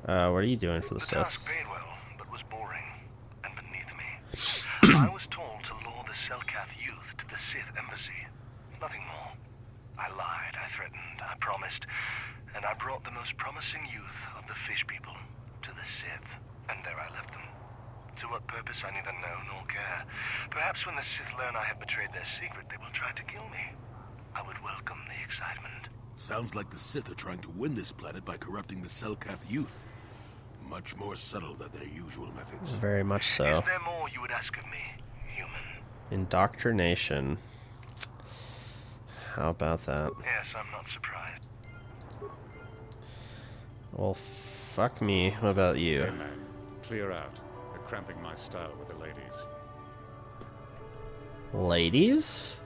What are you doing for the The Sith? task paid well, but was boring and beneath me. I was told to lure the Selkath youth to the Sith embassy. Nothing more. I lied, I threatened, I promised, and I brought the most promising youth of the fish people to the Sith, and there I left them. To what purpose I neither know nor care. Perhaps when the Sith learn I have betrayed their secret, they will try to kill me. I would welcome the excitement. Sounds like the Sith are trying to win this planet by corrupting the Selkath youth. Much more subtle than their usual methods. Very much so. Is there more you would ask of me, human? Indoctrination. How about that? Yes, I'm not surprised. Well, fuck me. What about you? Hey, man. Clear out. You're cramping my style with the ladies. Ladies?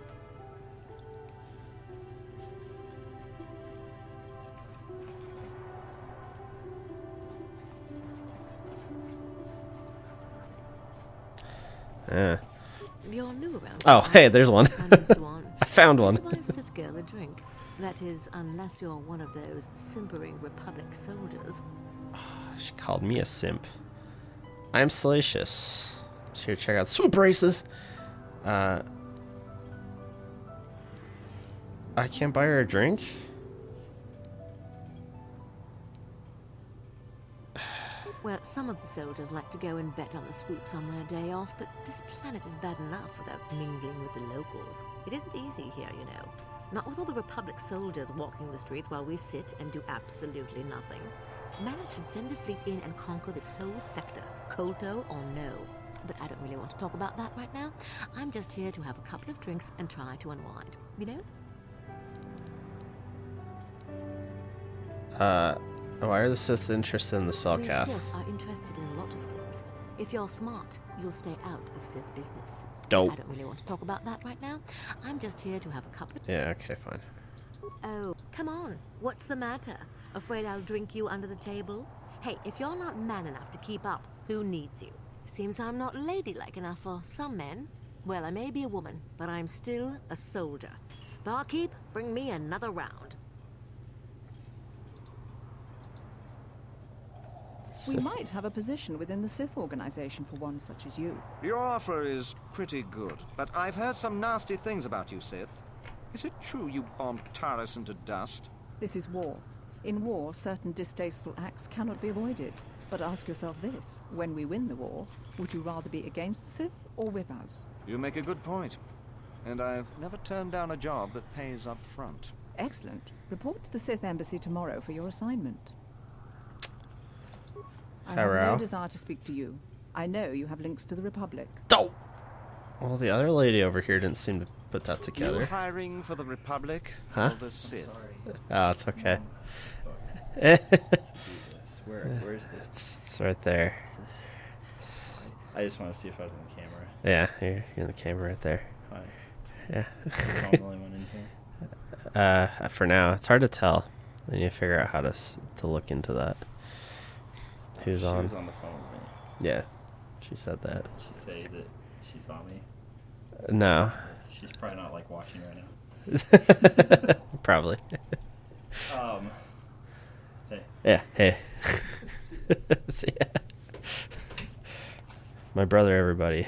You're new around Oh, here, hey, there's one. My name's Duan. I found one. Buy a Sith girl a drink. That is, unless you're one of those simpering Republic soldiers. She called me a simp. I'm Salacious. Just here to check out swoop races. I can't buy her a drink? Well, some of the soldiers like to go and bet on the swoops on their day off, but this planet is bad enough without mingling with the locals. It isn't easy here, you know. Not with all the Republic soldiers walking the streets while we sit and do absolutely nothing. Malak should send a fleet in and conquer this whole sector, Kolto or no. But I don't really want to talk about that right now. I'm just here to have a couple of drinks and try to unwind, you know? Why are the Sith interested in the We Selkath? Sith are interested in a lot of things. If you're smart, you'll stay out of Sith business. Dope. I don't really want to talk about that right now. I'm just here to have a couple of... Yeah, okay, fine. Oh, come on. What's the matter? Afraid I'll drink you under the table? Hey, if you're not man enough to keep up, who needs you? Seems I'm not ladylike enough for some men. Well, I may be a woman, but I'm still a soldier. Barkeep, bring me another round. We might have a position within the Sith organization for one such as you. Your offer is pretty good, but I've heard some nasty things about you, Sith. Is it true you bombed Taris into dust? This is war. In war, certain distasteful acts cannot be avoided. But ask yourself this, when we win the war, would you rather be against the Sith or with us? You make a good point. And I've never turned down a job that pays up front. Excellent. Report to the Sith embassy tomorrow for your assignment. I have no desire to speak to you. I know you have links to the Republic. Oh! Well, the other lady over here didn't seem to put that You together. hiring for the Republic Huh? or the Sith? Oh, it's okay. Where's this? It's right there. I just want to see if I was on camera. Yeah, you're in the camera right there. Fine. Yeah. I'm the only one in here. For now, it's hard to tell. I need to figure out how to look into that. Who's on? She was on the phone with me. Yeah, she said that. Did she say that she saw me? No. She's probably not like watching right now. Probably. Hey. Yeah. Hey. So, yeah. My brother, everybody.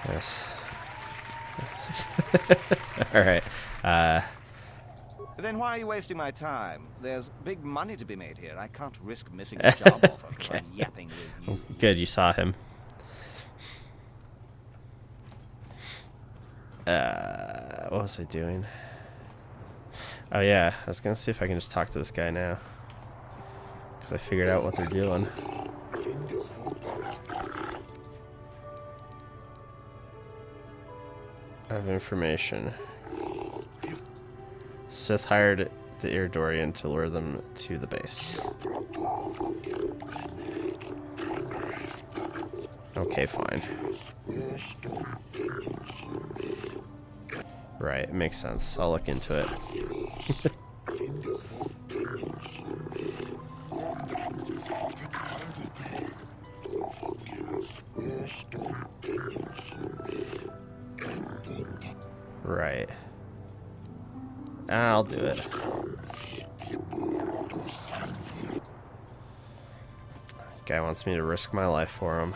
Yes. All right. Then why are you wasting my time? There's big money to be made here. I can't risk missing a job offer because I'm yapping with you. Good, you saw him. What was I doing? Oh yeah, I was gonna see if I can just talk to this guy now. Because I figured out what they're doing. I have information. Sith hired the Iridorian to lure them to the base. Okay, fine. Right, it makes sense. I'll look into it. Right. I'll do it. Guy wants me to risk my life for him.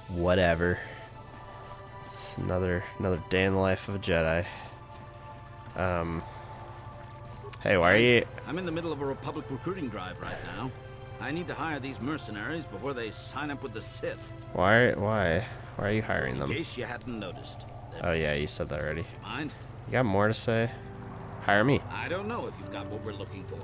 Whatever. It's another day in the life of a Jedi. Hey, why are you... I'm in the middle of a Republic recruiting drive right now. I need to hire these mercenaries before they sign up with the Sith. Why are you hiring them? In case you hadn't noticed. Oh yeah, you said that already. Mind? You got more to say? Hire me. I don't know if you've got what we're looking for.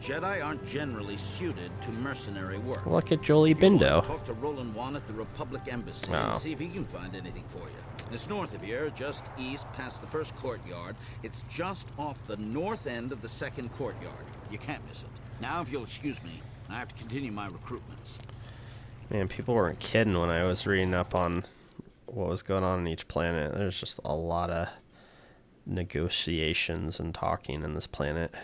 Jedi aren't generally suited to mercenary work. Look at Jolie Bindo. Talk to Roland Wan at the Republic Embassy Oh. and see if he can find anything for you. It's north of here, just east past the first courtyard. It's just off the north end of the second courtyard. You can't miss it. Now, if you'll excuse me, I have to continue my recruitments. Man, people weren't kidding when I was reading up on what was going on in each planet. There's just a lot of negotiations and talking in this planet.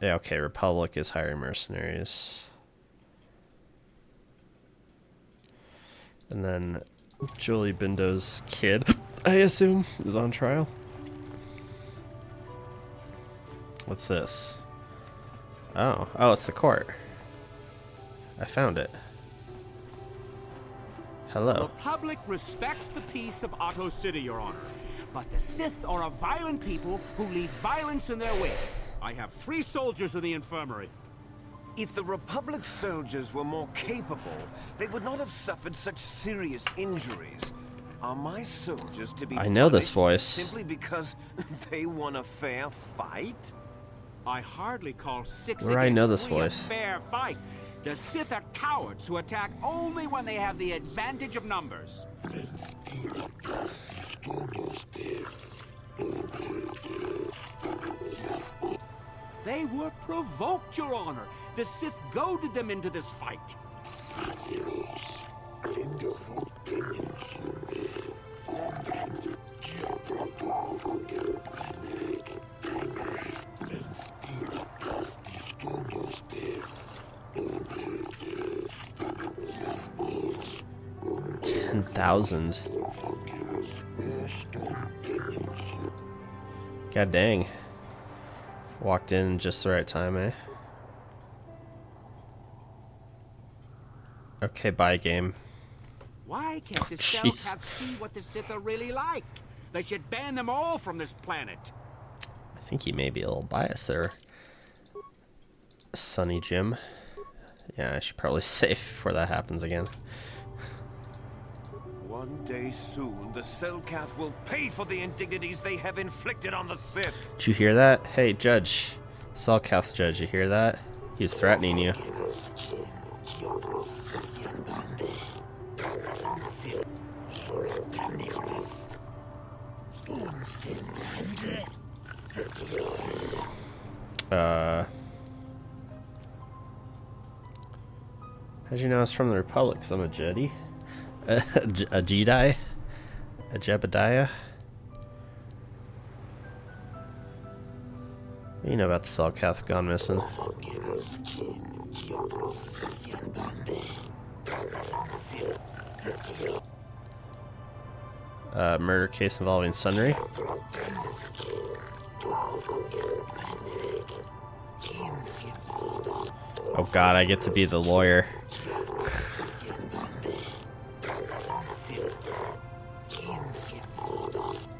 Yeah, okay, Republic is hiring mercenaries. And then Julie Bindo's kid, I assume, is on trial. What's this? Oh, it's the court. I found it. Hello. The Republic respects the peace of Otto City, Your Honor. But the Sith are a violent people who lead violence in their wake. I have 3 soldiers in the infirmary. If the Republic soldiers were more capable, they would not have suffered such serious injuries. Are my soldiers to be I know this punished voice. simply because they won a fair fight? I hardly call 6 Where do I know against this 3 voice? a fair fight. The Sith are cowards who attack only when they have the advantage of numbers. They were provoked, Your Honor. The Sith goaded them into this fight. $10,000. God dang. Walked in just the right time, eh? Okay, bye game. Why can't the jeez. Selkath see what the Sith are really like? They should ban them all from this planet. I think he may be a little biased there. Sonny Jim. Yeah, I should probably save before that happens again. One day soon, the Selkath will pay for the indignities they have inflicted on the Sith. Did you hear that? Hey, Judge. Salkath Judge, you hear that? He's threatening you. How'd you know I was from the Republic? Because I'm a Jedi? A Jedi? A Jebediah? What do you know about the Selkath gone missing? Murder case involving Sunry? Oh god, I get to be the lawyer.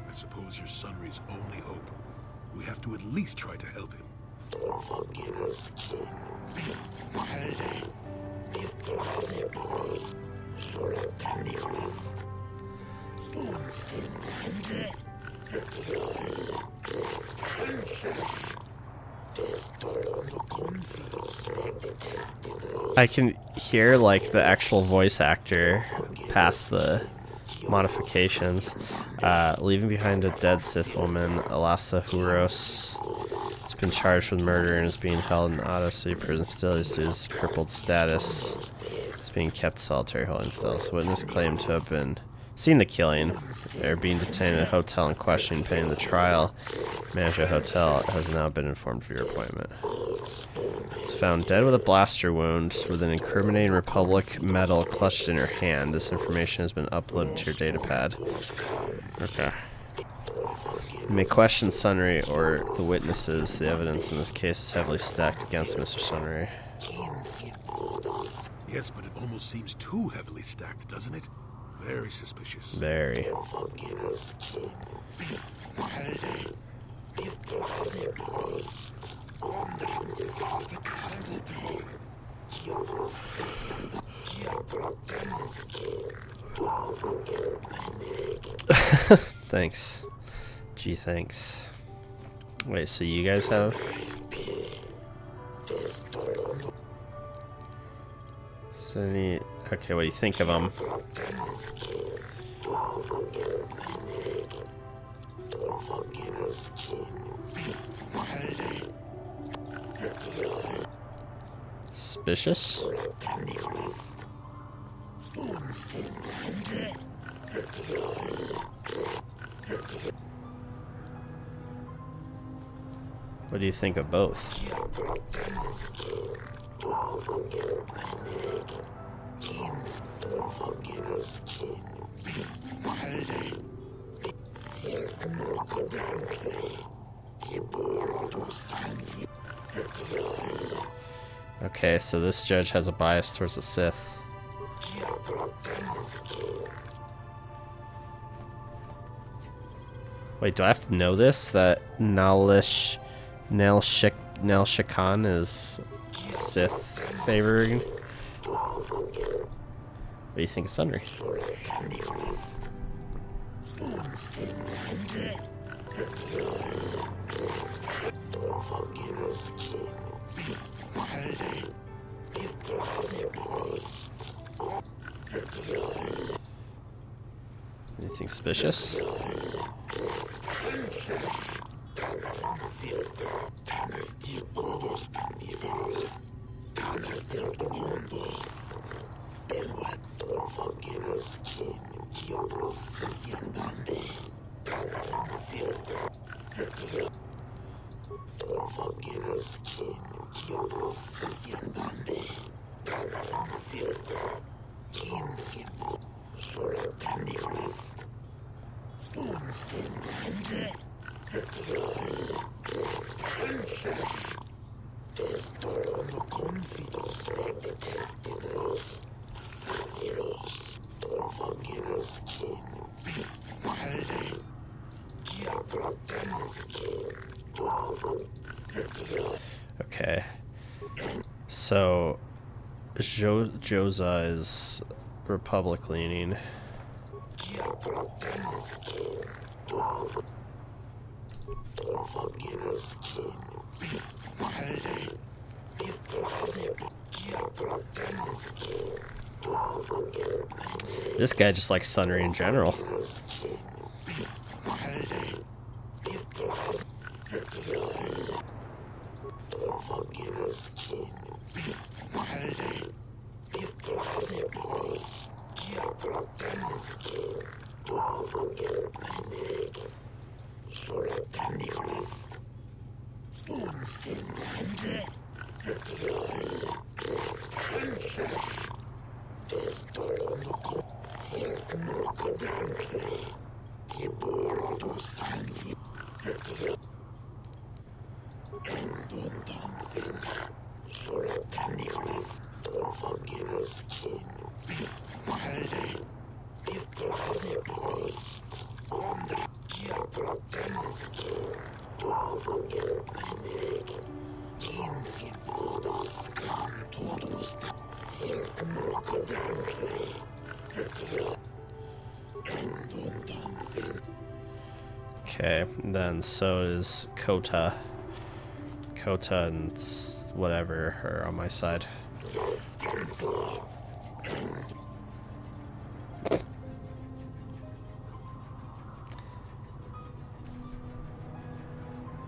I suppose you're Sunry's only hope. We have to at least try to help him. I can hear like the actual voice actor past the modifications. Leaving behind a dead Sith woman, Alasa Huros has been charged with murder and is being held in Otto City prison facilities due to his crippled status. He's being kept solitary holding cells. Witness claimed to have been seen the killing. They're being detained at a hotel in question, pending the trial. Manager of the hotel has now been informed of your appointment. It's found dead with a blaster wound with an incriminating Republic medal clutched in her hand. This information has been uploaded to your datapad. Okay. You may question Sunry or the witnesses. The evidence in this case is heavily stacked against Mr. Sunry. Yes, but it almost seems too heavily stacked, doesn't it? Very suspicious. Very. Thanks. Gee, thanks. Wait, so you guys have... So any... Okay, what do you think of them? Suspicious? What do you think of both? Okay, so this judge has a bias towards the Sith. Wait, do I have to know this? That Nal Shakan is Sith favoring? What do you think of Sunry? Anything suspicious? Okay, so Joza is Republic leaning. This guy just likes Sunry in general. Okay, then so is Kota. Kota and whatever are on my side.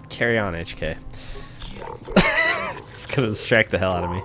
Carry on, HK. It's gonna distract the hell out of me.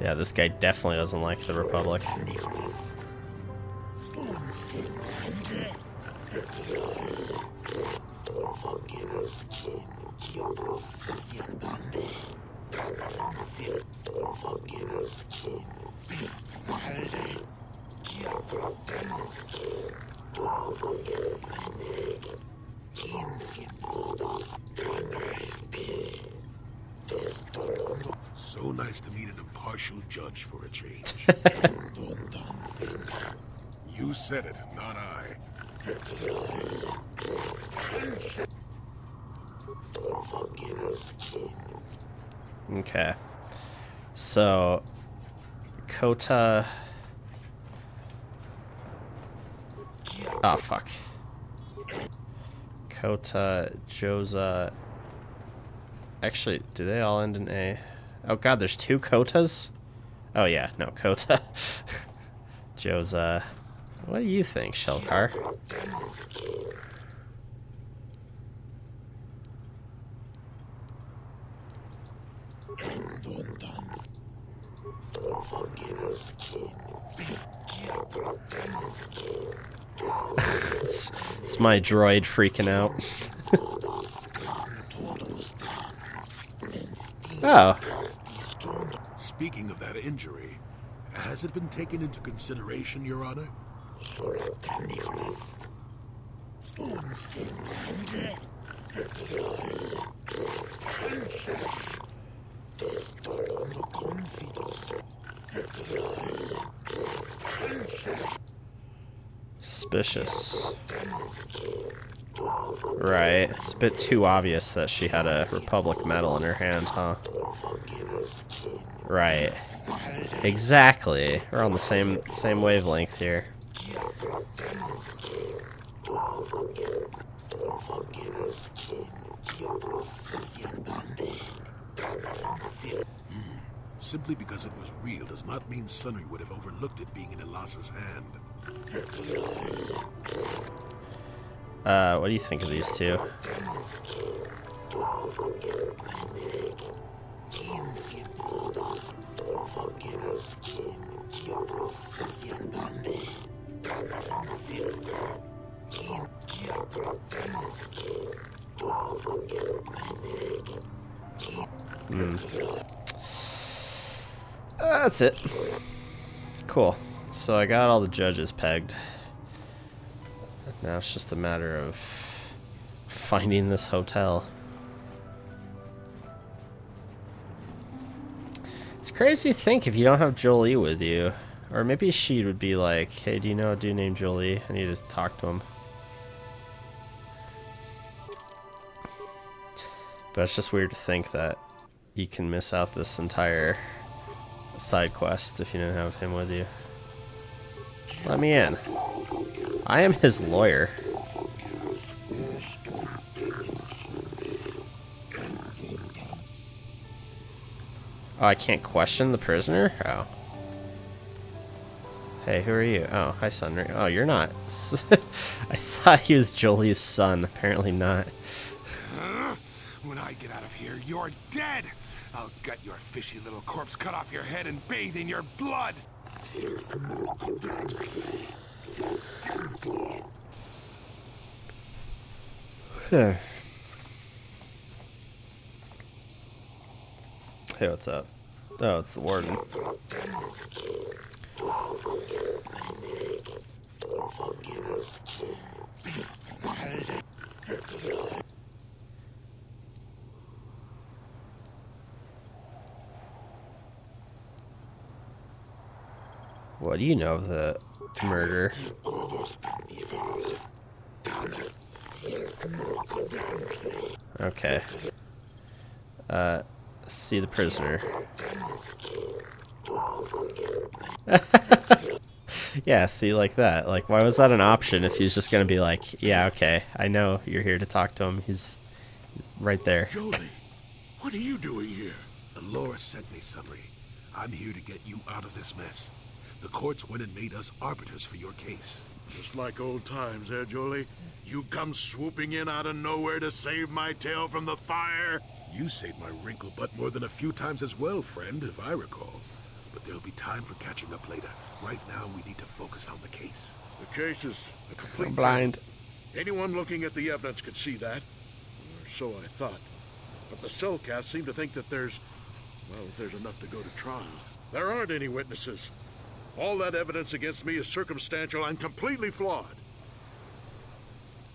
Yeah, this guy definitely doesn't like the Republic. So nice to meet an impartial judge for a change. You said it, not I. Okay. So, Kota... Oh, fuck. Kota, Joza... Actually, do they all end in A? Oh god, there's two Kotas? Oh yeah, no, Kota. Joza... What do you think, Shellcar? It's my droid freaking out. Oh. Speaking of that injury, has it been taken into consideration, Your Honor? Suspicious. Right, it's a bit too obvious that she had a Republic medal in her hand, huh? Right. Exactly. We're on the same wavelength here. Simply because it was real does not mean Sunry would have overlooked it being in Elas's hand. What do you think of these two? That's it. Cool. So I got all the judges pegged. Now it's just a matter of finding this hotel. It's crazy to think if you don't have Jolie with you. Or maybe she would be like, hey, do you know a dude named Jolie? I need to talk to him. But it's just weird to think that you can miss out this entire side quest if you didn't have him with you. Let me in. I am his lawyer. Oh, I can't question the prisoner? Oh. Hey, who are you? Oh, hi, son. Oh, you're not. I thought he was Jolie's son. Apparently not. When I get out of here, you're dead! I'll gut your fishy little corpse, cut off your head, and bathe in your blood! Hey, what's up? Oh, it's the warden. What do you know of the murder? Okay. See the prisoner. Yeah, see, like that. Like, why was that an option if he's just gonna be like, yeah, okay, I know you're here to talk to him. He's right there. Jolie, what are you doing here? Laura sent me, Summary. I'm here to get you out of this mess. The courts went and made us arbiters for your case. Just like old times, eh, Jolie? You come swooping in out of nowhere to save my tail from the fire? You saved my wrinkle butt more than a few times as well, friend, if I recall. But there'll be time for catching up later. Right now, we need to focus on the case. The case is a complete... I'm blind. Anyone looking at the evidence could see that. Or so I thought. But the cellcast seem to think that there's enough to go to trial. There aren't any witnesses. All that evidence against me is circumstantial and completely flawed.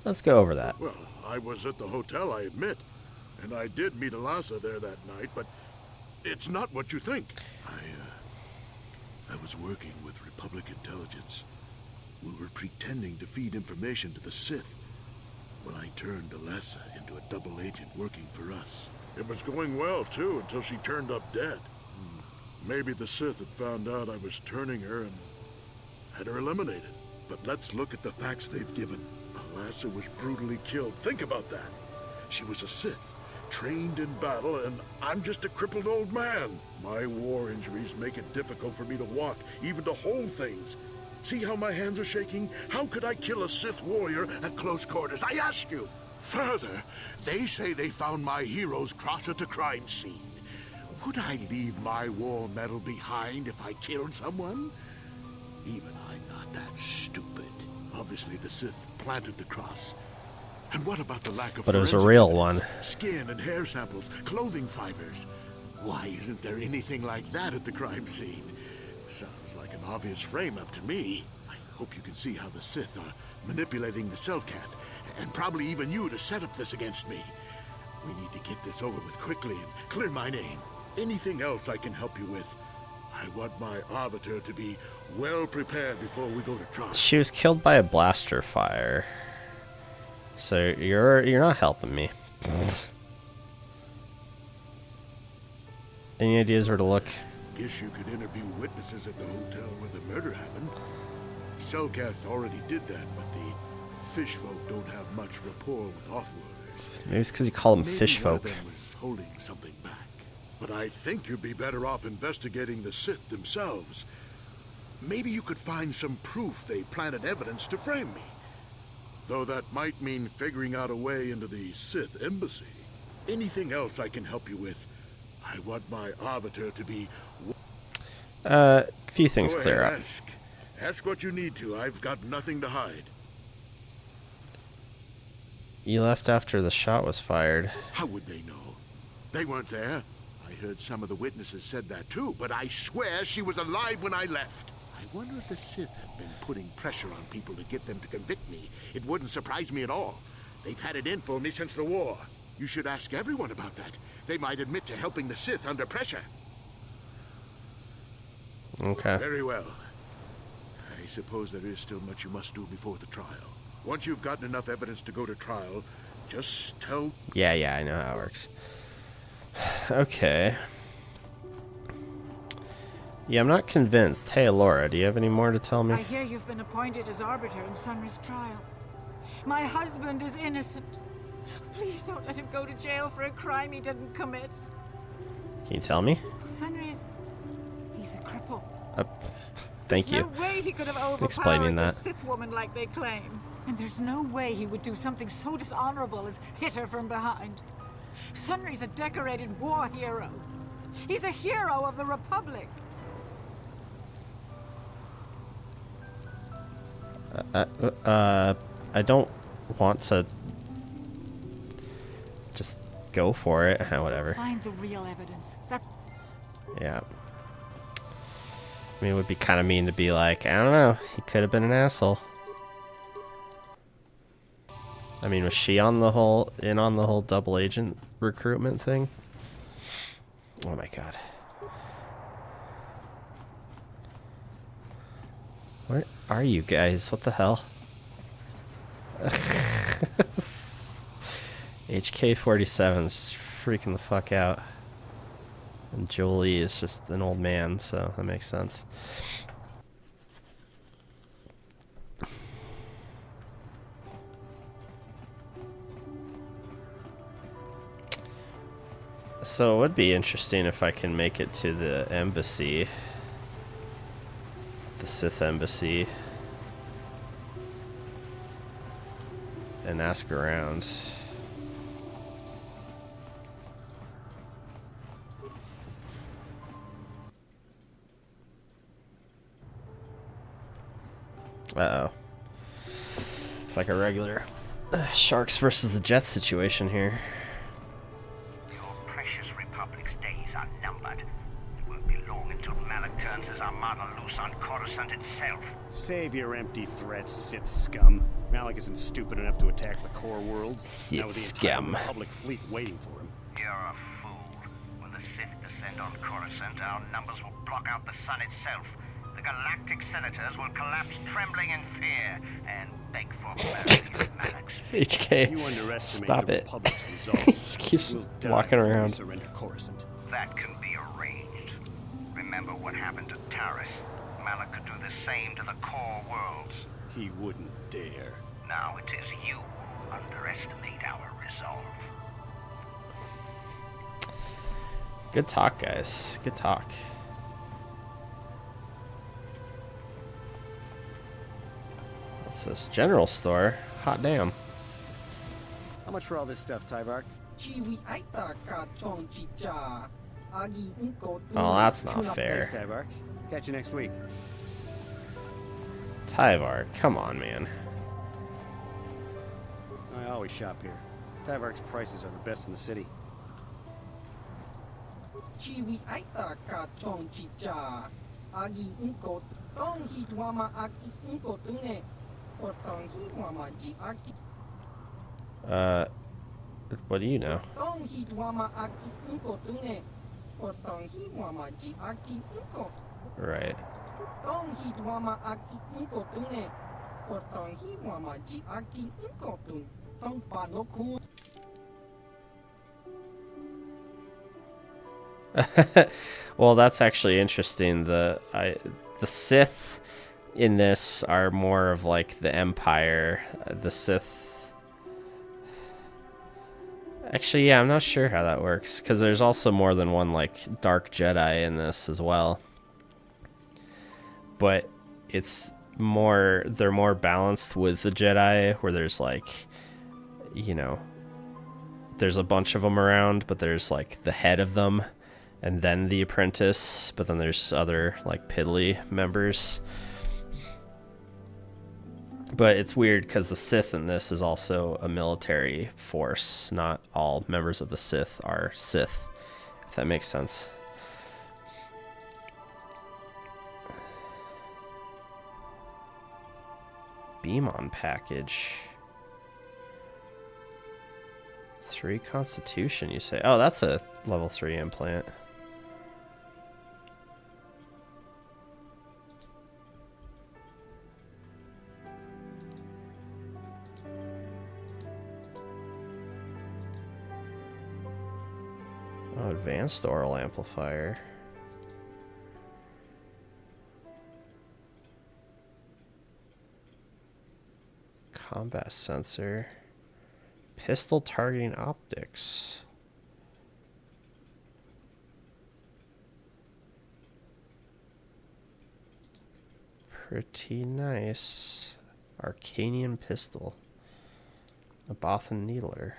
Let's go over that. Well, I was at the hotel, I admit. And I did meet Alasa there that night, but it's not what you think. I was working with Republic intelligence. We were pretending to feed information to the Sith. Well, I turned Alasa into a double agent working for us. It was going well, too, until she turned up dead. Maybe the Sith had found out I was turning her and had her eliminated. But let's look at the facts they've given. Alasa was brutally killed. Think about that. She was a Sith, trained in battle, and I'm just a crippled old man. My war injuries make it difficult for me to walk, even to hold things. See how my hands are shaking? How could I kill a Sith warrior at close quarters? I ask you. Further, they say they found my hero's cross at the crime scene. Would I leave my war medal behind if I killed someone? Even I'm not that stupid. Obviously, the Sith planted the cross. And what about the lack of But it was a forensic real evidence? one. Skin and hair samples, clothing fibers. Why isn't there anything like that at the crime scene? Sounds like an obvious frame-up to me. I hope you can see how the Sith are manipulating the Cellcat, and probably even you to set up this against me. We need to get this over with quickly and clear my name. Anything else I can help you with? I want my arbiter to be well prepared before we go to trial. She was killed by a blaster fire. So you're not helping me. Any ideas where to look? Guess you could interview witnesses at the hotel where the murder happened. Cellcast already did that, but the fish folk don't have much rapport with offworlders. Maybe it's because you call them Maybe fish one of folk. them was holding something back. But I think you'd be better off investigating the Sith themselves. Maybe you could find some proof they planted evidence to frame me. Though that might mean figuring out a way into the Sith embassy. Anything else I can help you with? I want my arbiter to be... A few things Go clear ahead, up. Ask what you need to. I've got nothing to hide. You left after the shot was fired. How would they know? They weren't there. I heard some of the witnesses said that too, but I swear she was alive when I left. I wonder if the Sith have been putting pressure on people to get them to convict me. It wouldn't surprise me at all. They've had it in for me since the war. You should ask everyone about that. They might admit to helping the Sith under pressure. Okay. Very well. I suppose there is still much you must do before the trial. Once you've gotten enough evidence to go to trial, just tell... Yeah, I know how it works. Okay. Yeah, I'm not convinced. Hey, Laura, do you have any more to tell me? I hear you've been appointed as arbiter in Sunry's trial. My husband is innocent. Please don't let him go to jail for a crime he didn't commit. Can you tell me? Sunry's... he's a cripple. Thank you. There's no way he could have overpowered Explaining the that. Sith woman like they claim. And there's no way he would do something so dishonorable as hit her from behind. Sunry's a decorated war hero. He's a hero of the Republic. I don't want to just go for it. Whatever. Find the real evidence. Yeah. I mean, it would be kind of mean to be like, I don't know, he could have been an asshole. I mean, was she on the whole double agent recruitment thing? Oh my god. Where are you guys? What the hell? HK-47 is just freaking the fuck out. And Jolie is just an old man, so that makes sense. So it would be interesting if I can make it to the embassy. The Sith embassy. And ask around. Uh-oh. It's like a regular Sharks versus the Jets situation here. Your precious Republic's days are numbered. It won't be long until Malak turns his armada loose on Coruscant itself. Save your empty threats, Sith scum. Malak isn't stupid enough to attack the core worlds. Sith with the entire scum. Republic fleet waiting for him. You're a fool. When the Sith descend on Coruscant, our numbers will block out the sun itself. The galactic senators will collapse trembling in fear and beg for mercy at Malak's feet. HK, You underestimate stop the it. Republic's resolve. He just keeps We'll die walking before we around. surrender Coruscant. That can be arranged. Remember what happened to Taris. Malak could do the same to the core worlds. He wouldn't dare. Now it is you who underestimate our resolve. Good talk, guys. Good talk. What's this? General store? Hot damn. How much for all this stuff, Tyvark? Oh, that's not Thanks, fair. Tyvark. Catch you next week. Tyvar, come on, man. I always shop here. Tyvark's prices are the best in the city. What do you know? Right. Well, that's actually interesting. The Sith in this are more of like the Empire. The Sith. Actually, yeah, I'm not sure how that works because there's also more than one like dark Jedi in this as well. But it's more, they're more balanced with the Jedi, where there's like, you know, there's a bunch of them around, but there's like the head of them and then the apprentice, but then there's other like piddly members. But it's weird because the Sith in this is also a military force. Not all members of the Sith are Sith, if that makes sense. Beam on package. 3 constitution, you say? Oh, that's a level 3 implant. Oh, advanced oral amplifier. Combat sensor. Pistol targeting optics. Pretty nice. Arcanium pistol. A Bothan needler.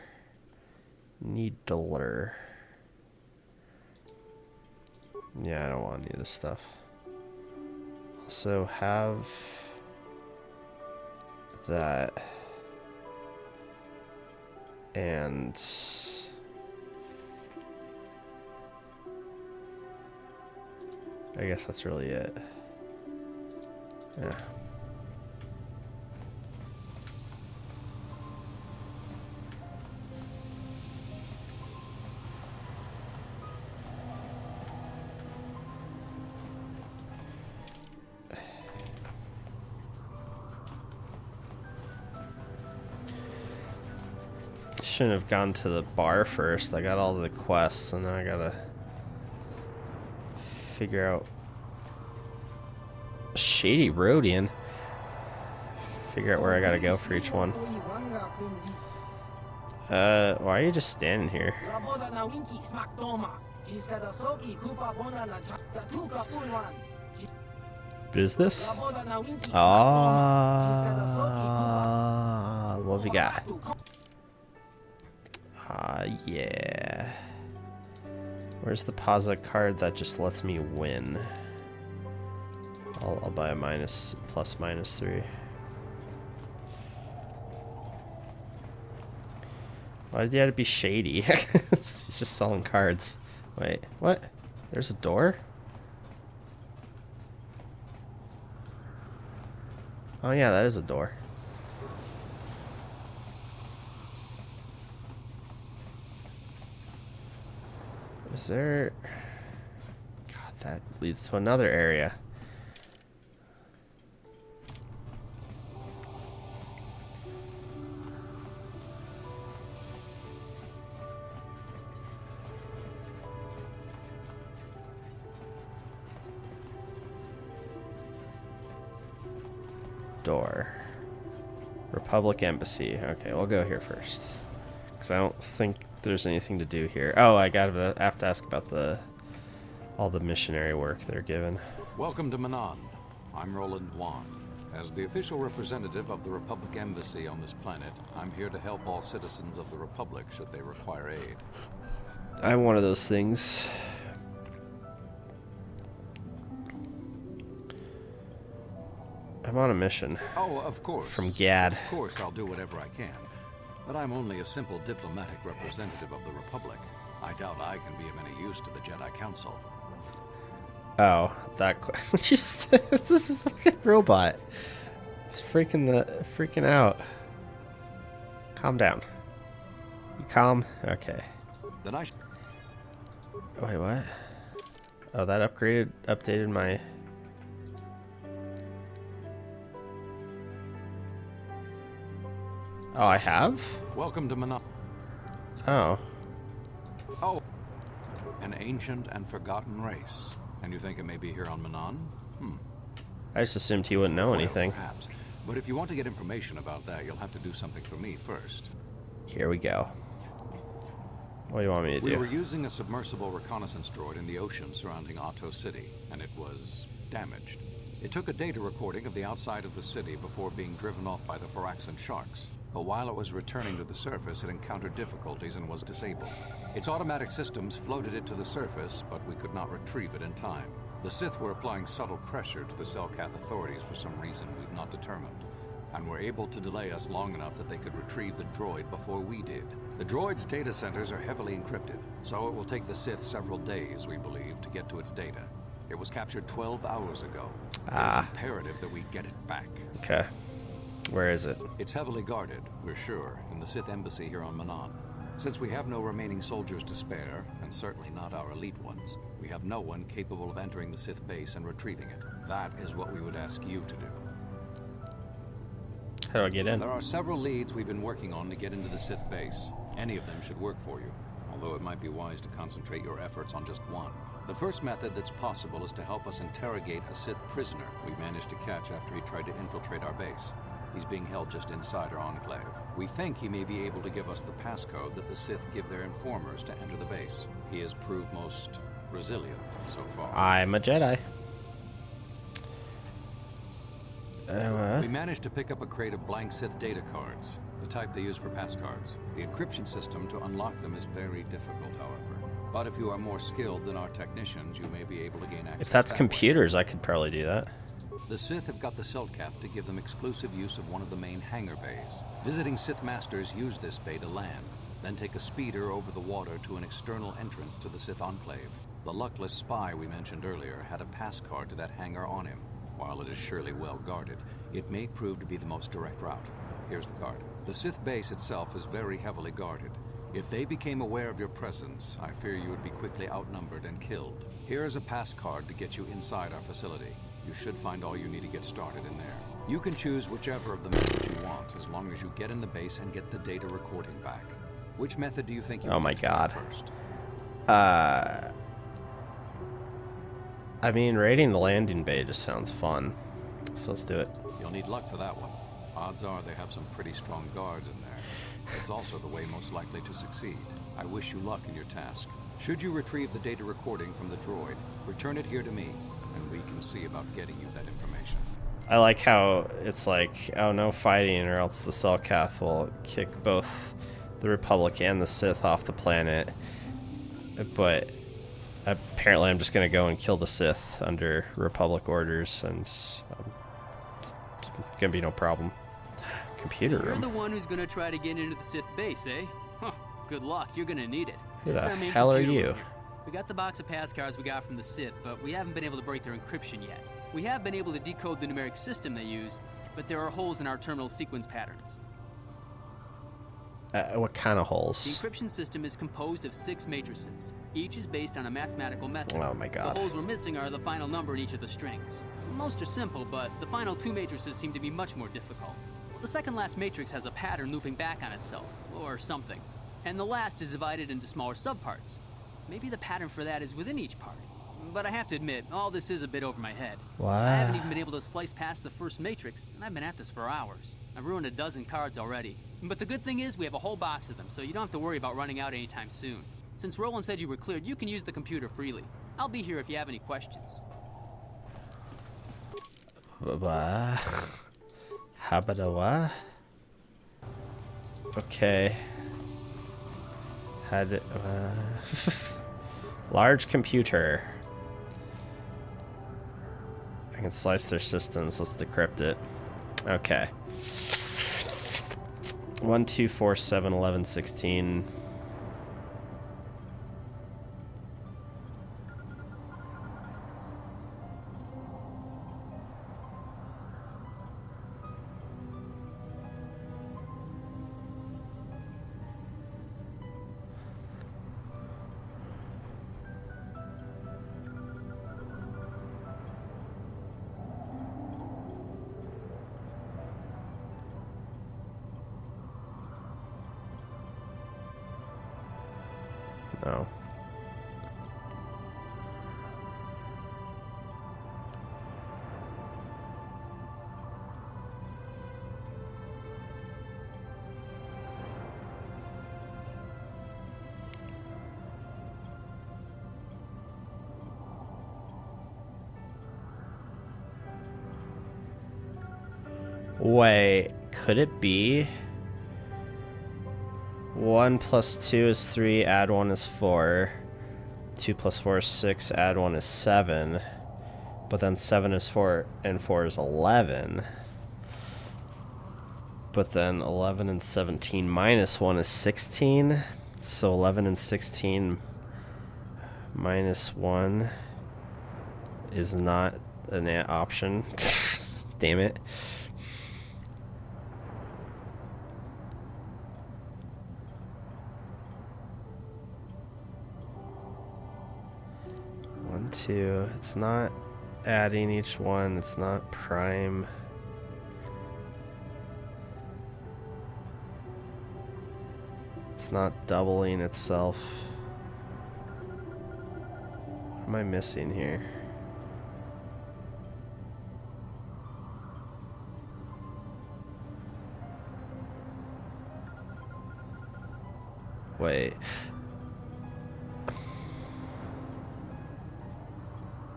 Needler. Yeah, I don't want any of this stuff. Also have that. And I guess that's really it. Yeah. Shouldn't have gone to the bar first. I got all the quests, and now I gotta figure out Shady Rhodian. Figure out where I gotta go for each one. Why are you just standing here? Business? Ah, what have we got? Yeah. Where's the Pazza card that just lets me win? I'll buy a +/-3. Why did you have to be shady? He's just selling cards. Wait, what? There's a door? Oh yeah, that is a door. Is there... God, that leads to another area. Door. Republic Embassy. Okay, we'll go here first. Because I don't think there's anything to do here. Oh, I have to ask about all the missionary work they're given. Welcome to Manan. I'm Roland Wan. As the official representative of the Republic Embassy on this planet, I'm here to help all citizens of the Republic should they require aid. I'm one of those things. I'm on a mission. Oh, of course. From Gad. Of course, I'll do whatever I can. But I'm only a simple diplomatic representative of the Republic. I doubt I can be of any use to the Jedi Council. Oh, that... This is a fucking robot. It's freaking out. Calm down. You calm? Okay. Then I Wait, what? Oh, that updated my... Oh, I have? Welcome to Manan. Oh. Oh. An ancient and forgotten race. And you think it may be here on Manan? I just assumed he wouldn't know anything. Perhaps. But if you want to get information about that, you'll have to do something for me first. Here we go. What do you want me to do? We were using a submersible reconnaissance droid in the ocean surrounding Otto City, and it was damaged. It took a data recording of the outside of the city before being driven off by the Faraxan sharks. But while it was returning to the surface, it encountered difficulties and was disabled. Its automatic systems floated it to the surface, but we could not retrieve it in time. The Sith were applying subtle pressure to the Selkath authorities for some reason we've not determined, and were able to delay us long enough that they could retrieve the droid before we did. The droid's data centers are heavily encrypted, so it will take the Sith several days, we believe, to get to its data. It was captured 12 hours ago. It's imperative that we get it back. Okay. Where is it? It's heavily guarded, we're sure, in the Sith embassy here on Manan. Since we have no remaining soldiers to spare, and certainly not our elite ones, we have no one capable of entering the Sith base and retrieving it. That is what we would ask you to do. How do I get in? There are several leads we've been working on to get into the Sith base. Any of them should work for you, although it might be wise to concentrate your efforts on just one. The first method that's possible is to help us interrogate a Sith prisoner we managed to catch after he tried to infiltrate our base. He's being held just inside our enclave. We think he may be able to give us the passcode that the Sith give their informers to enter the base. He has proved most resilient so far. I'm a Jedi. We managed to pick up a crate of blank Sith data cards, the type they use for passcards. The encryption system to unlock them is very difficult, however. But if you are more skilled than our technicians, you may be able to gain access. If that's computers, I could probably do that. The Sith have got the Selkath to give them exclusive use of one of the main hangar bays. Visiting Sith Masters use this bay to land, then take a speeder over the water to an external entrance to the Sith Enclave. The luckless spy we mentioned earlier had a pass card to that hangar on him. While it is surely well guarded, it may prove to be the most direct route. Here's the card. The Sith base itself is very heavily guarded. If they became aware of your presence, I fear you would be quickly outnumbered and killed. Here is a pass card to get you inside our facility. You should find all you need to get started in there. You can choose whichever of the methods you want, as long as you get in the base and get the data recording back. Which method do you think you want to try first? I mean, raiding the landing bay just sounds fun. So let's do it. You'll need luck for that one. Odds are they have some pretty strong guards in there. It's also the way most likely to succeed. I wish you luck in your task. Should you retrieve the data recording from the droid, return it here to me, and we can see about getting you that information. I like how it's like, oh, no fighting or else the Selkath will kick both the Republic and the Sith off the planet. But apparently I'm just going to go and kill the Sith under Republic orders, and it's going to be no problem. Computer So you're room. the one who's gonna try to get into the Sith base, eh? Huh, good luck, you're gonna need it. Who This the is our main hell are computer you? room here. We got the box of pass cards we got from the Sith, but we haven't been able to break their encryption yet. We have been able to decode the numeric system they use, but there are holes in our terminal sequence patterns. What kind of The holes? encryption system is composed of 6 matrices. Each is based on a mathematical method. Oh my god. The holes we're missing are the final number in each of the strings. Most are simple, but the final 2 matrices seem to be much more difficult. The second last matrix has a pattern looping back on itself, or something. And the last is divided into smaller subparts. Maybe the pattern for that is within each part. But I have to admit, all this is a bit over my head. Wow. I haven't even been able to slice past the first matrix, and I've been at this for hours. I've ruined a dozen cards already. But the good thing is we have a whole box of them, so you don't have to worry about running out anytime soon. Since Roland said you were cleared, you can use the computer freely. I'll be here if you have any questions. How about a what? Okay. Had large computer. I can slice their systems. Let's decrypt it. Okay. 1, 2, 4, 7, 11, 16. No. Wait, could it be 1 plus 2 is 3, add 1 is 4. 2 plus 4 is 6, add 1 is 7. But then 7 is 4, and 4 is 11. But then 11 and 17 minus 1 is 16. So 11 and 16 minus 1 is not an option. Damn it. 1, 2. It's not adding each one. It's not prime. It's not doubling itself. What am I missing here? Wait.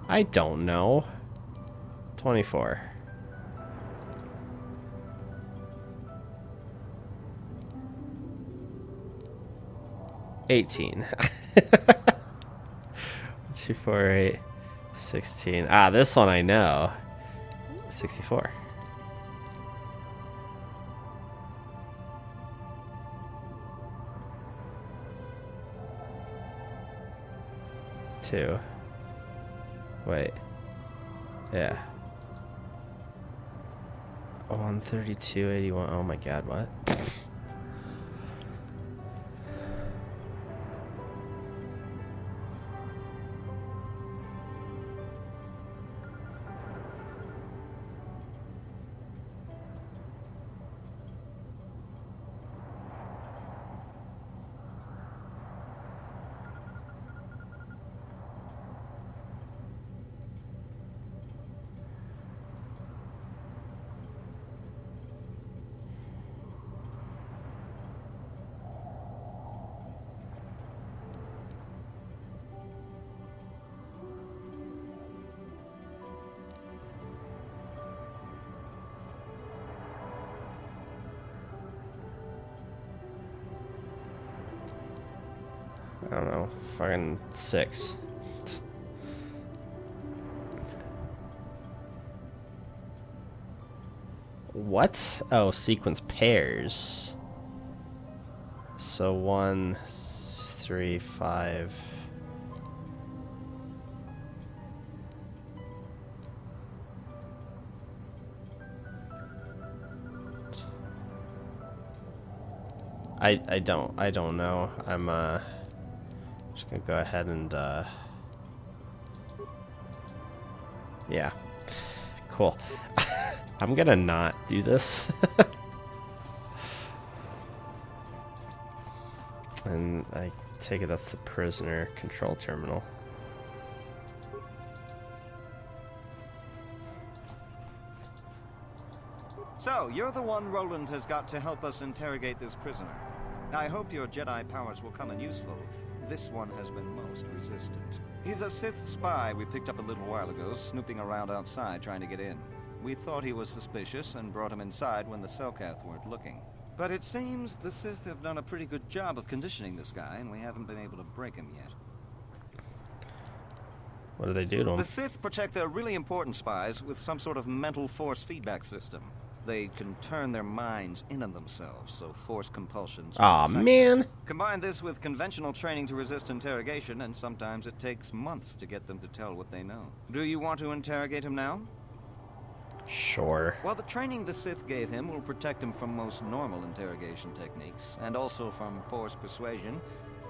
I don't know. 24. $18. 2, 4, 8, 16. Ah, this one I know. 64. Two. Wait. Yeah. 132, 81. Oh my god, what? I don't know. Fucking 6. What? Oh, sequence pairs. So 1, 3, 5. I don't know. I'm just gonna go ahead and yeah. Cool. I'm gonna not do this. And I take it that's the prisoner control terminal. So, you're the one Roland has got to help us interrogate this prisoner. I hope your Jedi powers will come in useful. This one has been most resistant. He's a Sith spy we picked up a little while ago, snooping around outside trying to get in. We thought he was suspicious and brought him inside when the Selkath weren't looking. But it seems the Sith have done a pretty good job of conditioning this guy, and we haven't been able to break him yet. What do they do to him? The Sith protect their really important spies with some sort of mental force feedback system. They can turn their minds in on themselves, so force compulsions. Aw, man. Combine this with conventional training to resist interrogation, and sometimes it takes months to get them to tell what they know. Do you want to interrogate him now? Sure. Well, the training the Sith gave him will protect him from most normal interrogation techniques, and also from force persuasion.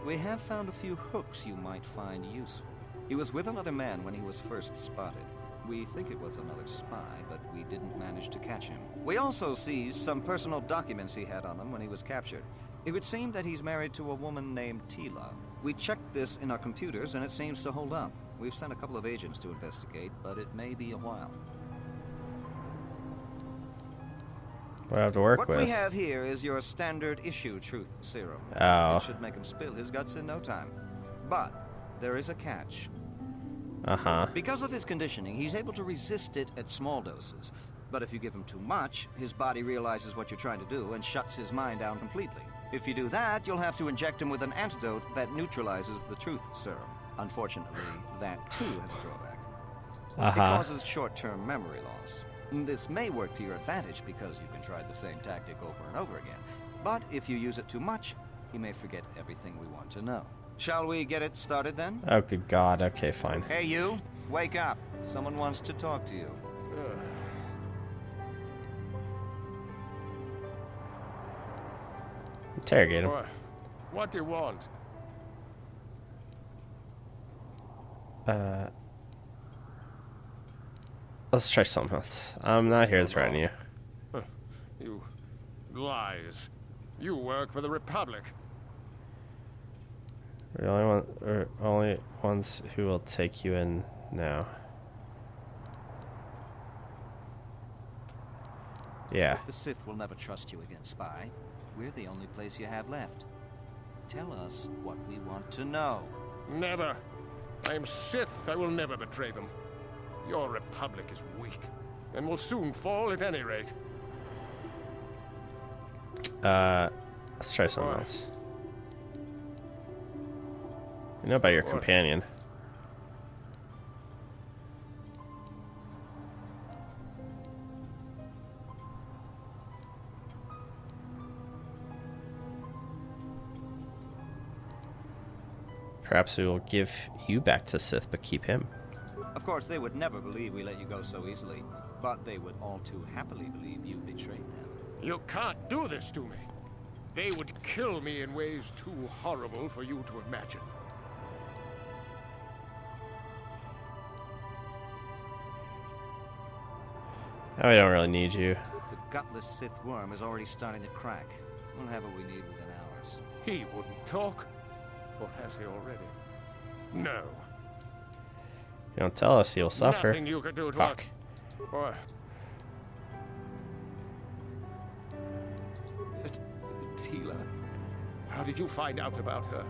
We have found a few hooks you might find useful. He was with another man when he was first spotted. We think it was another spy, but we didn't manage to catch him. We also seized some personal documents he had on him when he was captured. It would seem that he's married to a woman named Tila. We checked this in our computers, and it seems to hold up. We've sent a couple of agents to investigate, but it may be a while. What do I have to work with? What we have here is your standard issue truth serum. Oh. It should make him spill his guts in no time. But there is a catch. Uh-huh. Because of his conditioning, he's able to resist it at small doses. But if you give him too much, his body realizes what you're trying to do and shuts his mind down completely. If you do that, you'll have to inject him with an antidote that neutralizes the truth serum. Unfortunately, that too has a drawback. It causes short-term memory loss. This may work to your advantage because you can try the same tactic over and over again. But if you use it too much, he may forget everything we want to know. Shall we get it started then? Oh, good God. Okay, fine. Hey, you. Wake up. Someone wants to talk to you. Interrogate him. What do you want? Let's try something else. I'm not here to threaten you. You lies. You work for the Republic. We're the only ones who will take you in now. Yeah. The Sith will never trust you again, spy. We're the only place you have left. Tell us what we want to know. Never. I am Sith. I will never betray them. Your Republic is weak, and will soon fall at any rate. Let's try something else. You know about your companion. Perhaps we will give you back to Sith, but keep him. Of course, they would never believe we let you go so easily, but they would all too happily believe you betrayed them. You can't do this to me. They would kill me in ways too horrible for you to imagine. Oh, we don't really need you. The gutless Sith worm is already starting to crack. We'll have what we need within hours. He wouldn't talk. Or has he already? No. You don't tell us, he'll suffer. Nothing you can do to Fuck. Or... Tila. How did you find out about her?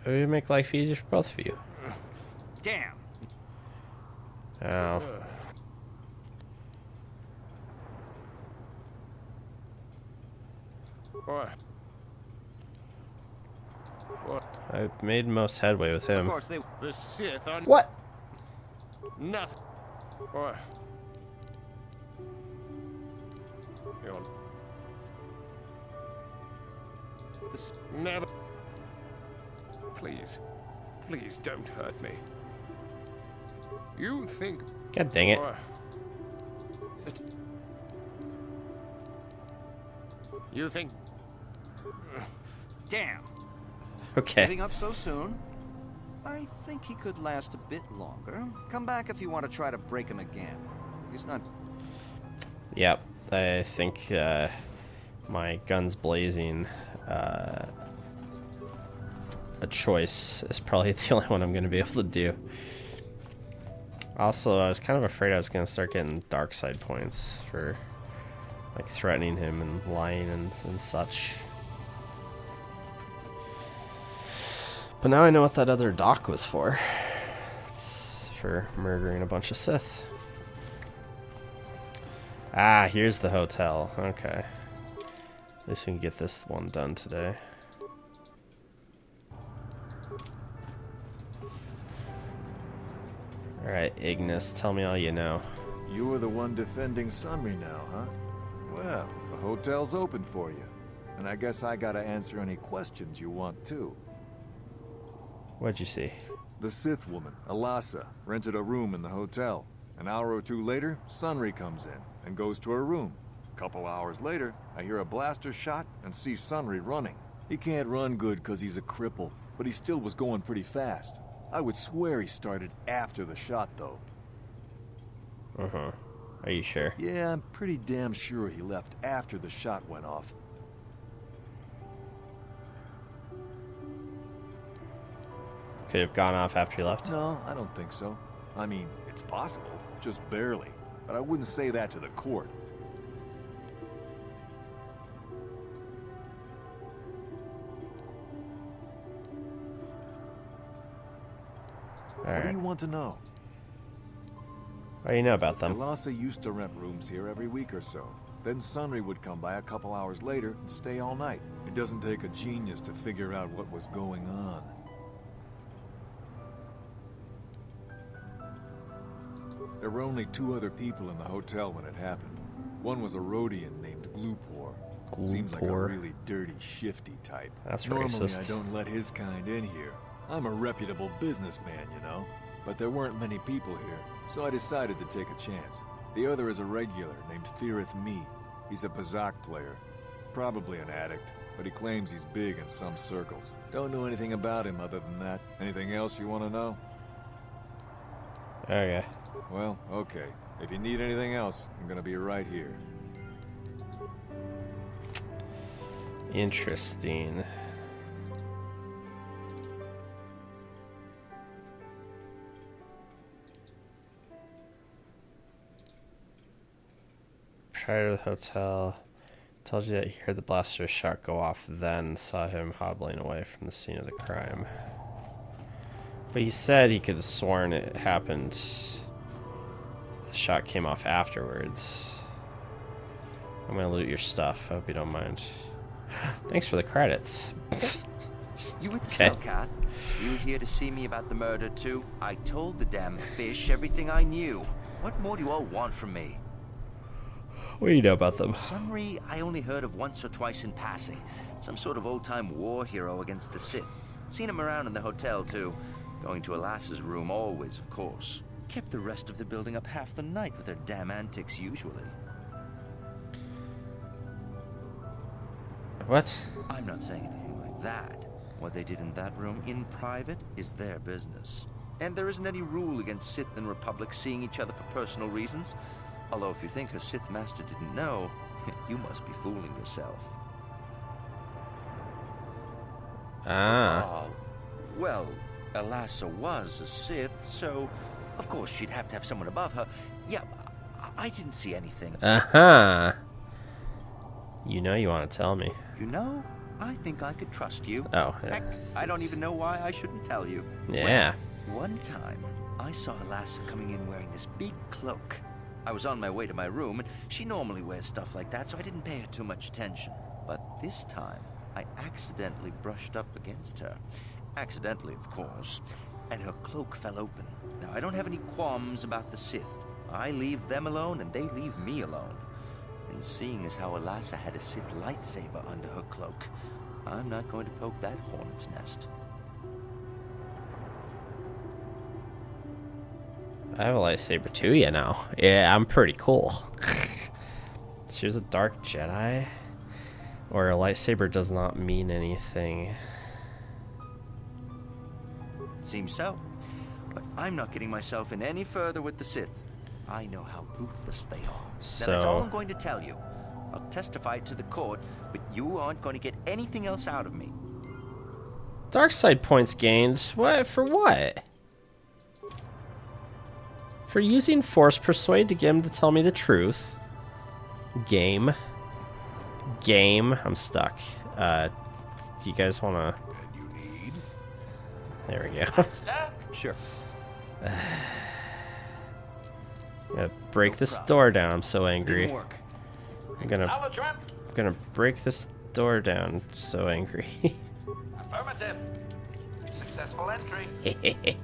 It would make life easier for both of you. Damn. Oh. I made most headway with him. Of course they... The Sith are... What? Nothing. Or... Never... Please. Please don't hurt me. You think... God dang it. You think... Damn. Okay. Giving up so soon? I think he could last a bit longer. Come back if you want to try to break him again. He's not... Yep. I think my guns blazing a choice is probably the only one I'm going to be able to do. Also, I was kind of afraid I was going to start getting dark side points for like threatening him and lying and such. But now I know what that other dock was for. It's for murdering a bunch of Sith. Ah, here's the hotel. Okay. At least we can get this one done today. Alright, Ignis, tell me all you know. You were the one defending Sunry now, huh? Well, the hotel's open for you. And I guess I gotta answer any questions you want too. What'd you see? The Sith woman, Alasa, rented a room in the hotel. An hour or two later, Sunry comes in and goes to her room. A couple hours later, I hear a blaster shot and see Sunry running. He can't run good because he's a cripple, but he still was going pretty fast. I would swear he started after the shot, though. Uh-huh. Are you sure? Yeah, I'm pretty damn sure he left after the shot went off. Could have gone off after he left? No, I don't think so. I mean, it's possible, just barely. But I wouldn't say that to the court. What do you want to know? What do you know about them? Alasa used to rent rooms here every week or so. Then Sunry would come by a couple hours later and stay all night. It doesn't take a genius to figure out what was going on. There were only 2 other people in the hotel when it happened. One was a Rhodian named Glupor. Seems like a really dirty, shifty type. That's Normally, racist. I don't let his kind in here. I'm a reputable businessman, you know. But there weren't many people here, so I decided to take a chance. The other is a regular named Feareth Me. He's a Pazak player. Probably an addict, but he claims he's big in some circles. Don't know anything about him other than that. Anything else you want to know? Okay. Well, okay. If you need anything else, I'm gonna be right here. Interesting. Prior to the hotel, told you that he heard the blaster's shot go off, then saw him hobbling away from the scene of the crime. But he said he could have sworn it happened. The shot came off afterwards. I'm gonna loot your stuff. I hope you don't mind. Thanks for the credits. You with the Okay. Selkath? You here to see me about the murder too? I told the damn fish everything I knew. What more do you all want from me? What do you know about them? Sunry, I only heard of once or twice in passing. Some sort of old-time war hero against the Sith. Seen him around in the hotel too. Going to Alassa's room always, of course. Kept the rest of the building up half the night with their damn antics usually. What? I'm not saying anything like that. What they did in that room in private is their business. And there isn't any rule against Sith and Republic seeing each other for personal reasons. Although if you think her Sith master didn't know, you must be fooling yourself. Ah. Well, Alassa was a Sith, so of course she'd have to have someone above her. Yeah, I didn't see anything. Uh-huh. You know you want to tell me. You know, I think I could trust you. Oh, yeah. Heck, I don't even know why I shouldn't tell you. Yeah. Well, one time, I saw Alassa coming in wearing this big cloak. I was on my way to my room, and she normally wears stuff like that, so I didn't pay her too much attention. But this time, I accidentally brushed up against her. Accidentally, of course. And her cloak fell open. Now, I don't have any qualms about the Sith. I leave them alone, and they leave me alone. And seeing as how Alassa had a Sith lightsaber under her cloak, I'm not going to poke that hornet's nest. I have a lightsaber too, you know. Yeah, I'm pretty cool. She was a dark Jedi. Or a lightsaber does not mean anything. Seems so. But I'm not getting myself in any further with the Sith. I know how ruthless they are. So... Now, that's all I'm going to tell you. I'll testify to the court, but you aren't going to get anything else out of me. Dark side points gained. What? For what? For using Force Persuade to get him to tell me the truth. Game. I'm stuck. Do you guys want to... There we go. Sure. I'm gonna break this door down. I'm so angry. I'm gonna break this door down. I'm so angry. Affirmative. Successful entry.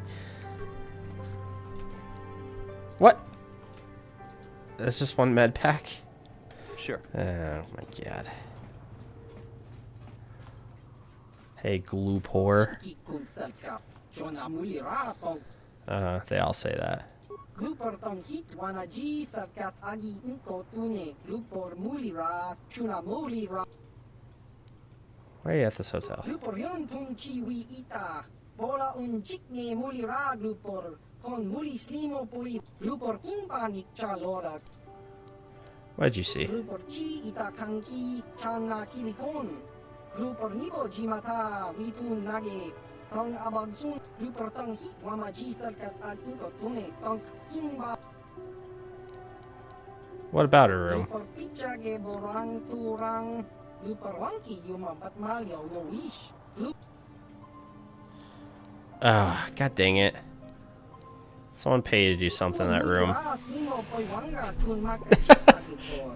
What? That's just one med pack? Sure. Oh my god. Hey, Gloopor. They all say that. Why are you at this hotel? What did you see? What about her room? Ah, god dang it. Someone paid to do something in that room.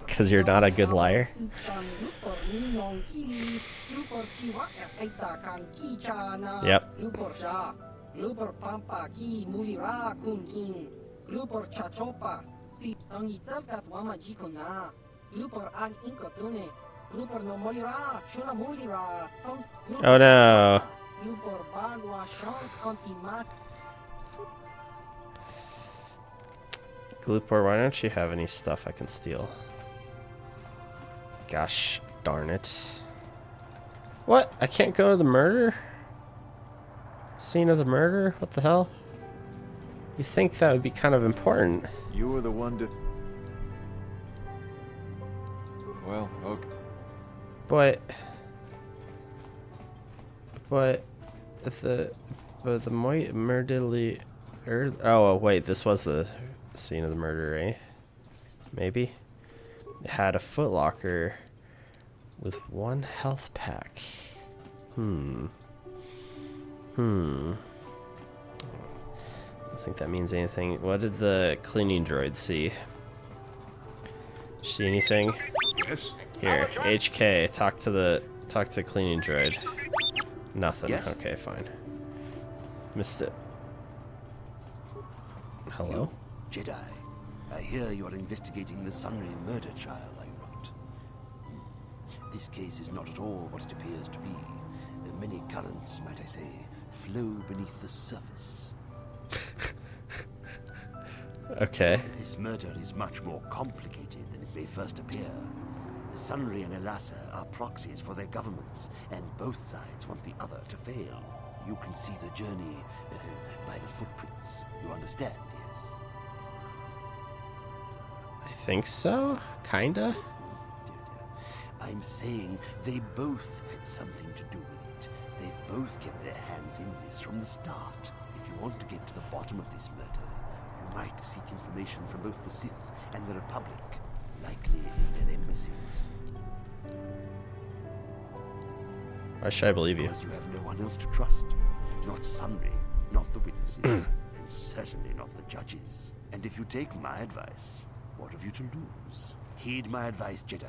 Because you're not a good liar. Yep. Oh no. Gloopor, why don't you have any stuff I can steal? Gosh darn it. What? I can't go to the murder? Scene of the murder? What the hell? You think that would be kind of important. You were the one to... Well, okay. But the murderly... Oh, wait, this was the scene of the murder, eh? Maybe? It had a footlocker with 1 health pack. I don't think that means anything. What did the cleaning droid see? See anything? Yes. Here, HK, talk to cleaning droid. Nothing. Yes? Okay, fine. Missed it. Hello? Jedi, I hear you are investigating the Sunray murder trial, are you not? This case is not at all what it appears to be. Many currents, might I say, flow beneath the surface. Okay. This murder is much more complicated than it may first appear. Sunray and Elassa are proxies for their governments, and both sides want the other to fail. You can see the journey by the footprints. You understand, yes? I think so. Kinda. I'm saying they both had something to do with it. They've both kept their hands in this from the start. If you want to get to the bottom of this murder, you might seek information from both the Sith and the Republic, likely in their embassies. Why should I believe you? Because you have no one else to trust. Not Sunray, not the witnesses, and certainly not the judges. And if you take my advice, what have you to lose? Heed my advice, Jedi,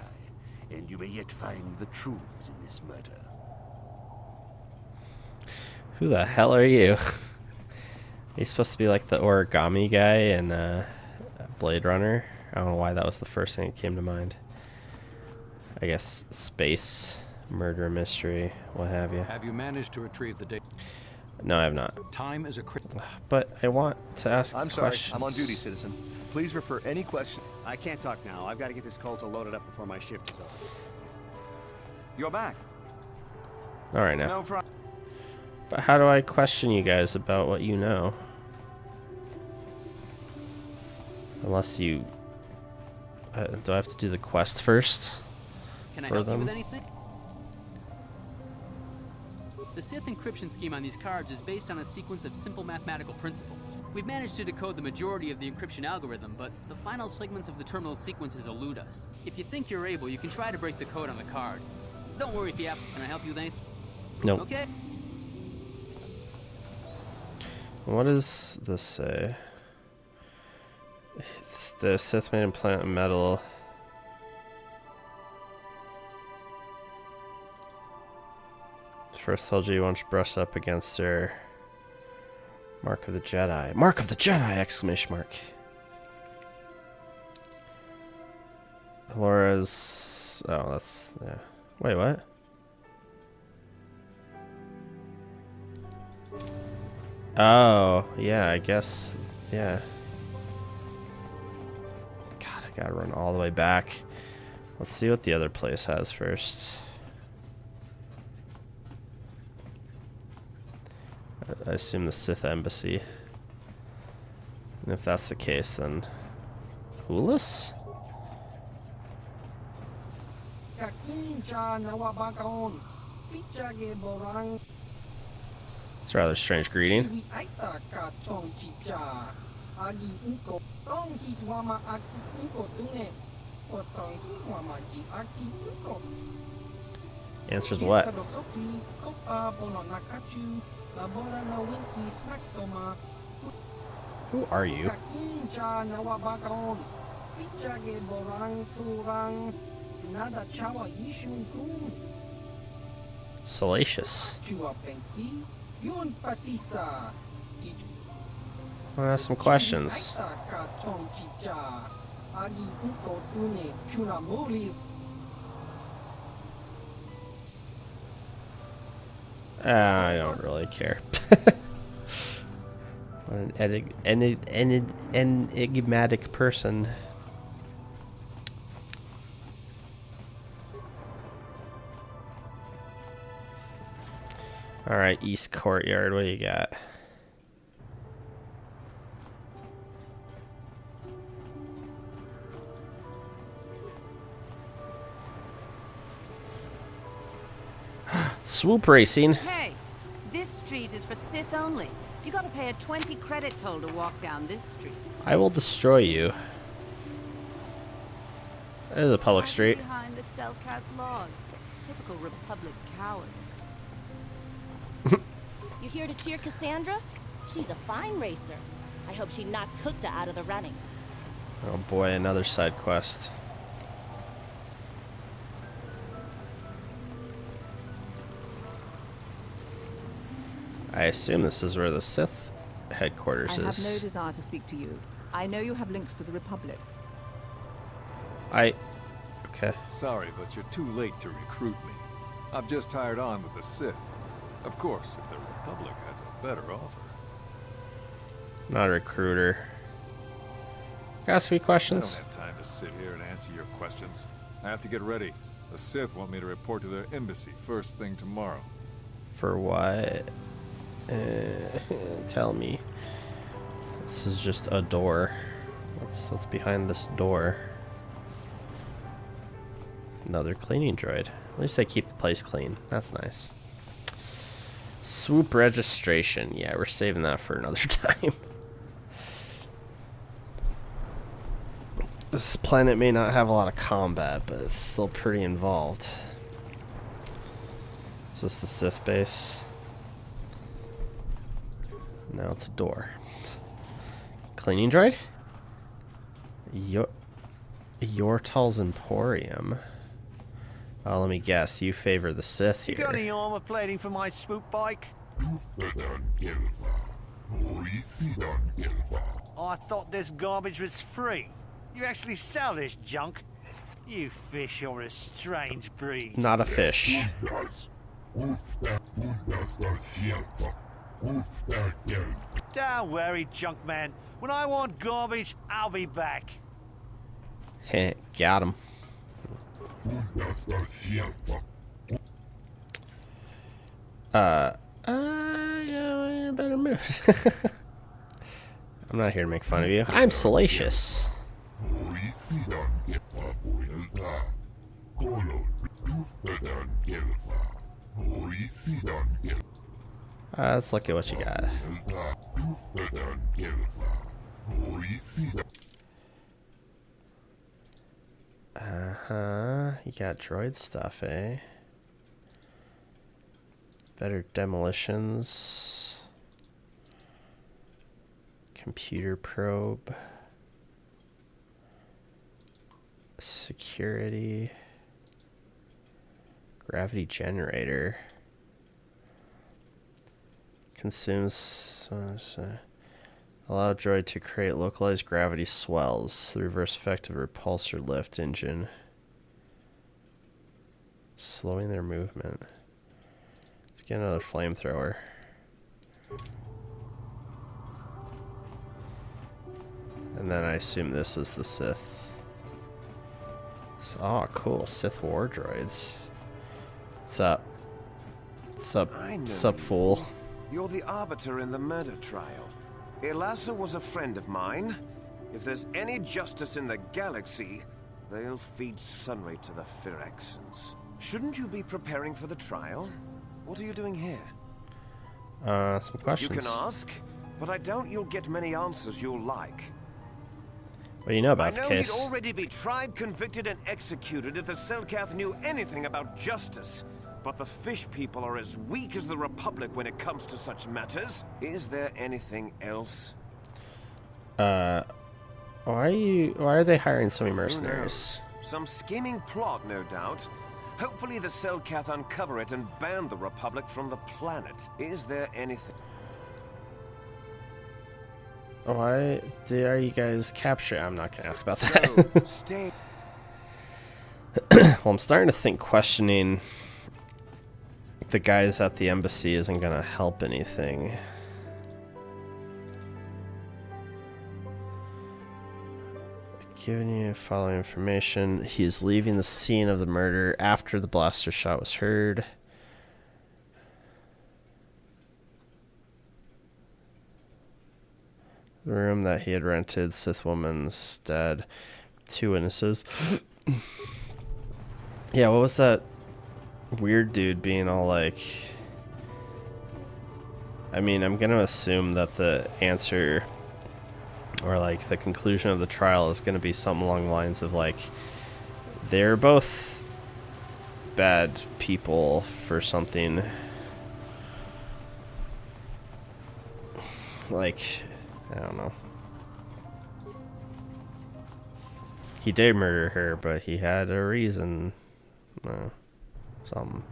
and you may yet find the truths in this murder. Who the hell are you? He's supposed to be like the origami guy in Blade Runner. I don't know why that was the first thing that came to mind. I guess space, murder mystery, what have you. Have you managed to retrieve the data? No, I have not. Time is a But I want to ask I'm sorry, questions. I'm on duty, citizen. Please refer any question. I can't talk now. I've got to get this Colta loaded up before my shift is over. You're back. All right now. No problem. But how do I question you guys about what you know? Unless you... do I have to do the quest first? Can I for help you them? with anything? The Sith encryption scheme on these cards is based on a sequence of simple mathematical principles. We've managed to decode the majority of the encryption algorithm, but the final segments of the terminal sequences elude us. If you think you're able, you can try to break the code on the card. Don't worry if you have... Can I help you with anything? Nope. Okay. What does this say? It's the Sith made implant metal. First told you once brushed up against her. Mark of the Jedi. Mark of the Jedi! Exclamation mark. Laura's... Oh, that's... Yeah. Wait, what? Oh, yeah, I guess... Yeah. God, I gotta run all the way back. Let's see what the other place has first. I assume the Sith Embassy. And if that's the case, then... Hulas? It's a rather strange greeting. Answers what? Who are you? Salacious. I want to ask some questions. I don't really care. What an enigmatic person. Alright, East Courtyard, what do you got? Swoop racing. Hey, this street is for Sith only. You gotta pay a 20 credit toll to walk down this street. I will destroy you. There's a public street. Behind the Selkath laws. Typical Republic cowards. You here to cheer Cassandra? She's a fine racer. I hope she knocks Hookta out of the running. Oh boy, another side quest. I assume this is where the Sith headquarters I have is. no desire to speak to you. I know you have links to the Republic. Okay. Sorry, but you're too late to recruit me. I've just hired on with the Sith. Of course, if the Republic has a better offer. Not a recruiter. Can I ask a few questions? I don't have time to sit here and answer your questions. I have to get ready. The Sith want me to report to their embassy first thing tomorrow. For what? Tell me. This is just a door. What's behind this door? Another cleaning droid. At least they keep the place clean. That's nice. Swoop registration. Yeah, we're saving that for another time. This planet may not have a lot of combat, but it's still pretty involved. Is this the Sith base? No, it's a door. Cleaning droid? Yortal's Emporium. Oh, let me guess. You favor the Sith You here. got any armor plating for my swoop bike? I thought this garbage was free. You actually sell this junk? You fish are a strange breed. Not a fish. Don't worry, junk man. When I want garbage, I'll be back. Heh, got him. Yeah, I'm in a better mood. I'm not here to make fun of you. I'm salacious. Let's look at what you got. You got droid stuff, eh? Better demolitions. Computer probe. Security. Gravity generator. Consumes... allow droid to create localized gravity swells. The reverse effect of repulsor lift engine. Slowing their movement. Let's get another flamethrower. And then I assume this is the Sith. Oh, cool. Sith war droids. What's up? What's up? What's up, fool? You're the arbiter in the murder trial. Elasa was a friend of mine. If there's any justice in the galaxy, they'll feed Sunray to the Phyraxans. Shouldn't you be preparing for the trial? What are you doing here? Some questions. You can ask, but I doubt you'll get many answers you'll like. What do you know about the I know case? he'd already be tried, convicted, and executed if the Selkath knew anything about justice. But the fish people are as weak as the Republic when it comes to such matters. Is there anything else? Why are they hiring so many mercenaries? Some scheming plot, no doubt. Hopefully the Selkath uncover it and ban the Republic from the planet. Is there anything... Why are you guys capturing? I'm not gonna ask about that. No, stay. Well, I'm starting to think questioning the guys at the embassy isn't gonna help anything. Giving you following information. He is leaving the scene of the murder after the blaster shot was heard. The room that he had rented, Sith woman's dead. 2 witnesses. Yeah, what was that weird dude being all like... I mean, I'm gonna assume that the answer or like the conclusion of the trial is gonna be something along the lines of like they're both bad people for something. Like, I don't know. He did murder her, but he had a reason. Something.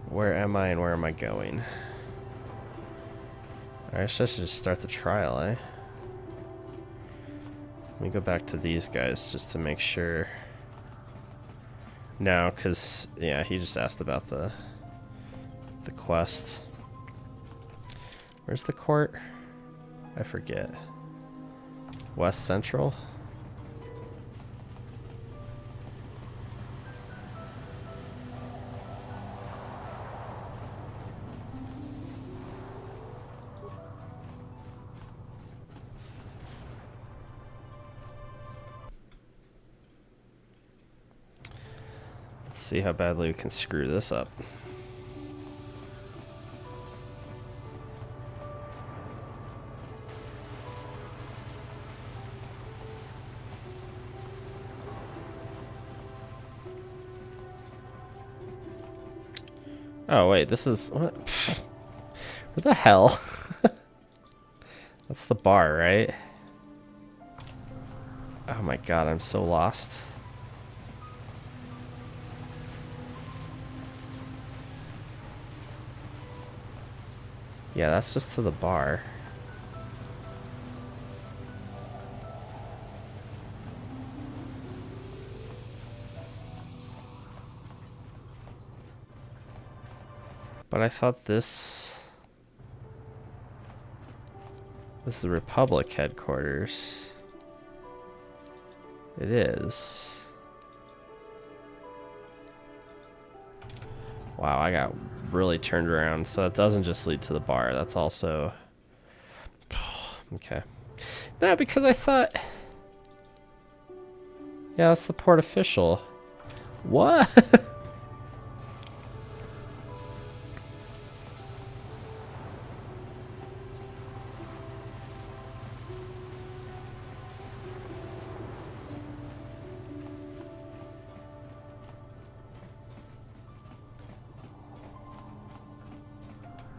Where am I and where am I going? Alright, let's just start the trial, eh? Let me go back to these guys just to make sure. No, because, yeah, he just asked about the quest. Where's the court? I forget. West Central? Let's see how badly we can screw this up. Oh wait, this is what? What the hell? That's the bar, right? Oh my god, I'm so lost. Yeah, that's just to the bar. But I thought this is the Republic headquarters. It is. Wow, I got really turned around. So it doesn't just lead to the bar. That's also... Okay. No, because I thought... Yeah, that's the port official. What?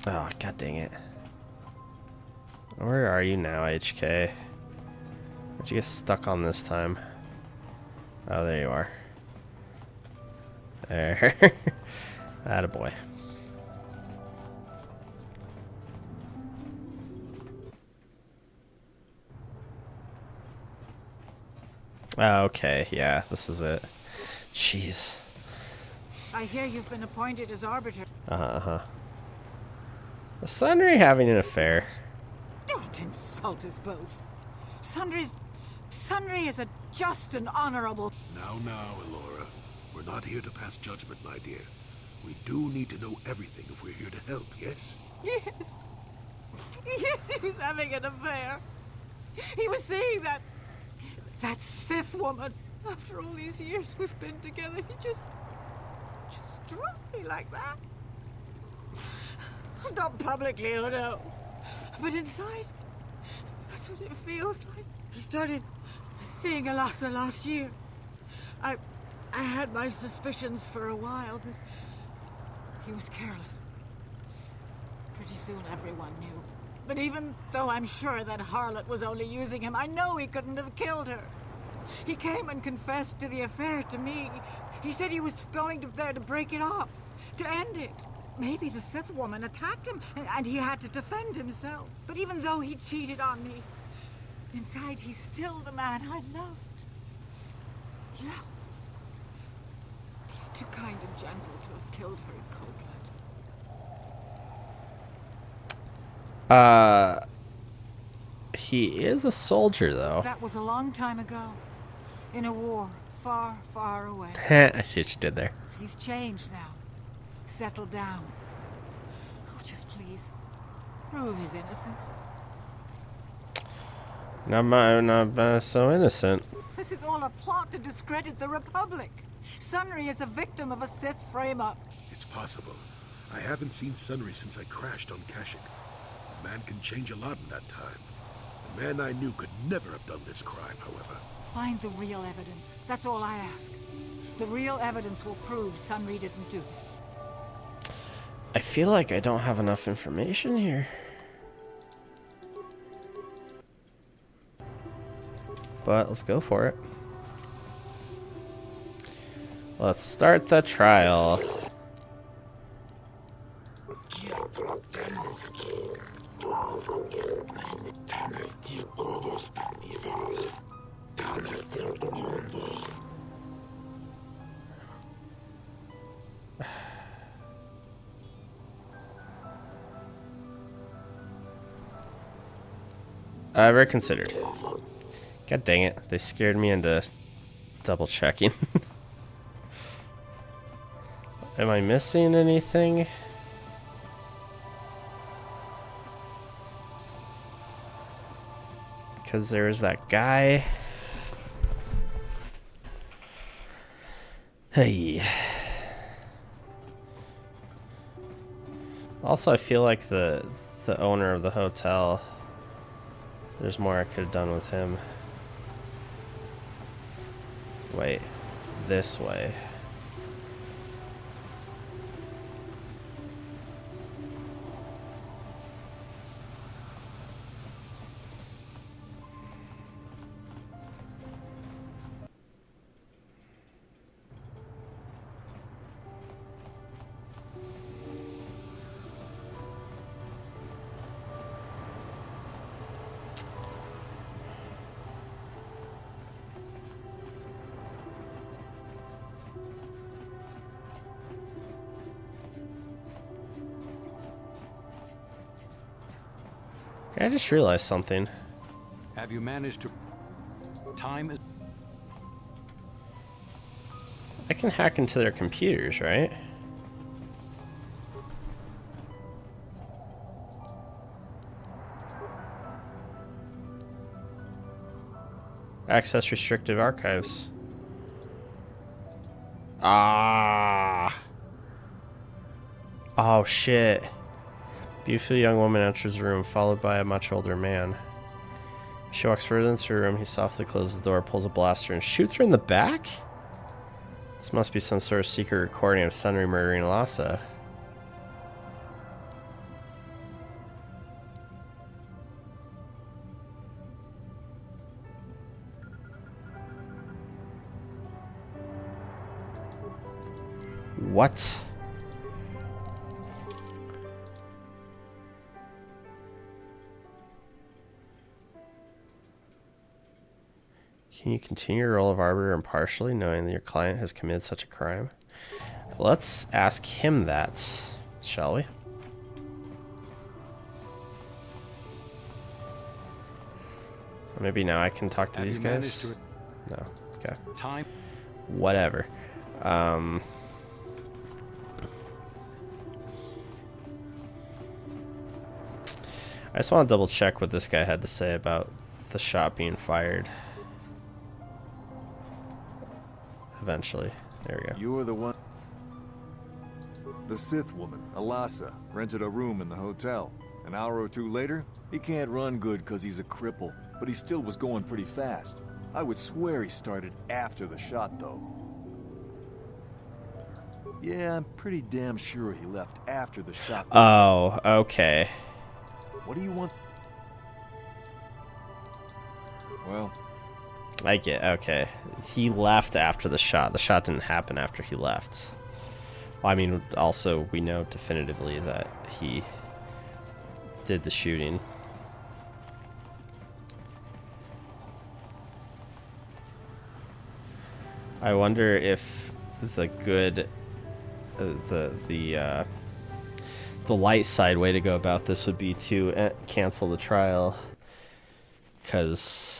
Oh, god dang it. Where are you now, HK? Where'd you get stuck on this time? Oh, there you are. There. Attaboy. Okay, yeah, this is it. Jeez. I hear you've been appointed as arbiter. Uh-huh. Was Sundry having an affair? Don't insult us both. Sundry is a just and honorable... Now, Elora. We're not here to pass judgment, my dear. We do need to know everything if we're here to help, yes? Yes. Yes, he was having an affair. He was seeing that Sith woman. After all these years we've been together, he just dropped me like that. Not publicly, oh no. But inside, that's what it feels like. He started seeing Alasa last year. I had my suspicions for a while, but he was careless. Pretty soon everyone knew. But even though I'm sure that harlot was only using him, I know he couldn't have killed her. He came and confessed to the affair to me. He said he was going there to break it off, to end it. Maybe the Sith woman attacked him, and he had to defend himself. But even though he cheated on me, inside he's still the man I loved. Love. He's too kind and gentle to have killed her in cold blood. He is a soldier, though. That was a long time ago. In a war, far, far away. I see what you did there. He's changed now. Settled down. Oh, just please, prove his innocence. Not so innocent. This is all a plot to discredit the Republic. Sunry is a victim of a Sith frame-up. It's possible. I haven't seen Sunry since I crashed on Kashyyyk. A man can change a lot in that time. The man I knew could never have done this crime, however. Find the real evidence. That's all I ask. The real evidence will prove Sunry didn't do this. I feel like I don't have enough information here. But let's go for it. Let's start the trial. I reconsidered. God dang it. They scared me into double checking. Am I missing anything? Because there was that guy. Hey. Also, I feel like the owner of the hotel, there's more I could have done with him. Wait, this way. I just realized something. Have you managed to... Time is... I can hack into their computers, right? Access restricted archives. Ah. Oh shit. Beautiful young woman enters the room, followed by a much older man. She walks further into the room. He softly closes the door, pulls a blaster, and shoots her in the back? This must be some sort of secret recording of Sunry murdering Lhasa. What? Can you continue your role of arbiter impartially, knowing that your client has committed such a crime? Let's ask him that, shall we? Maybe now I can talk to these guys? No. Okay. Time. Whatever. I just want to double check what this guy had to say about the shot being fired. Eventually. There we go. You were the one... The Sith woman, Alasa, rented a room in the hotel. An hour or two later, he can't run good because he's a cripple, but he still was going pretty fast. I would swear he started after the shot, though. Yeah, I'm pretty damn sure he left after the shot. Oh, okay. What do you want? Well... I get, okay. He left after the shot. The shot didn't happen after he left. Well, I mean, also, we know definitively that he did the shooting. I wonder if the good, the light side way to go about this would be to cancel the trial, because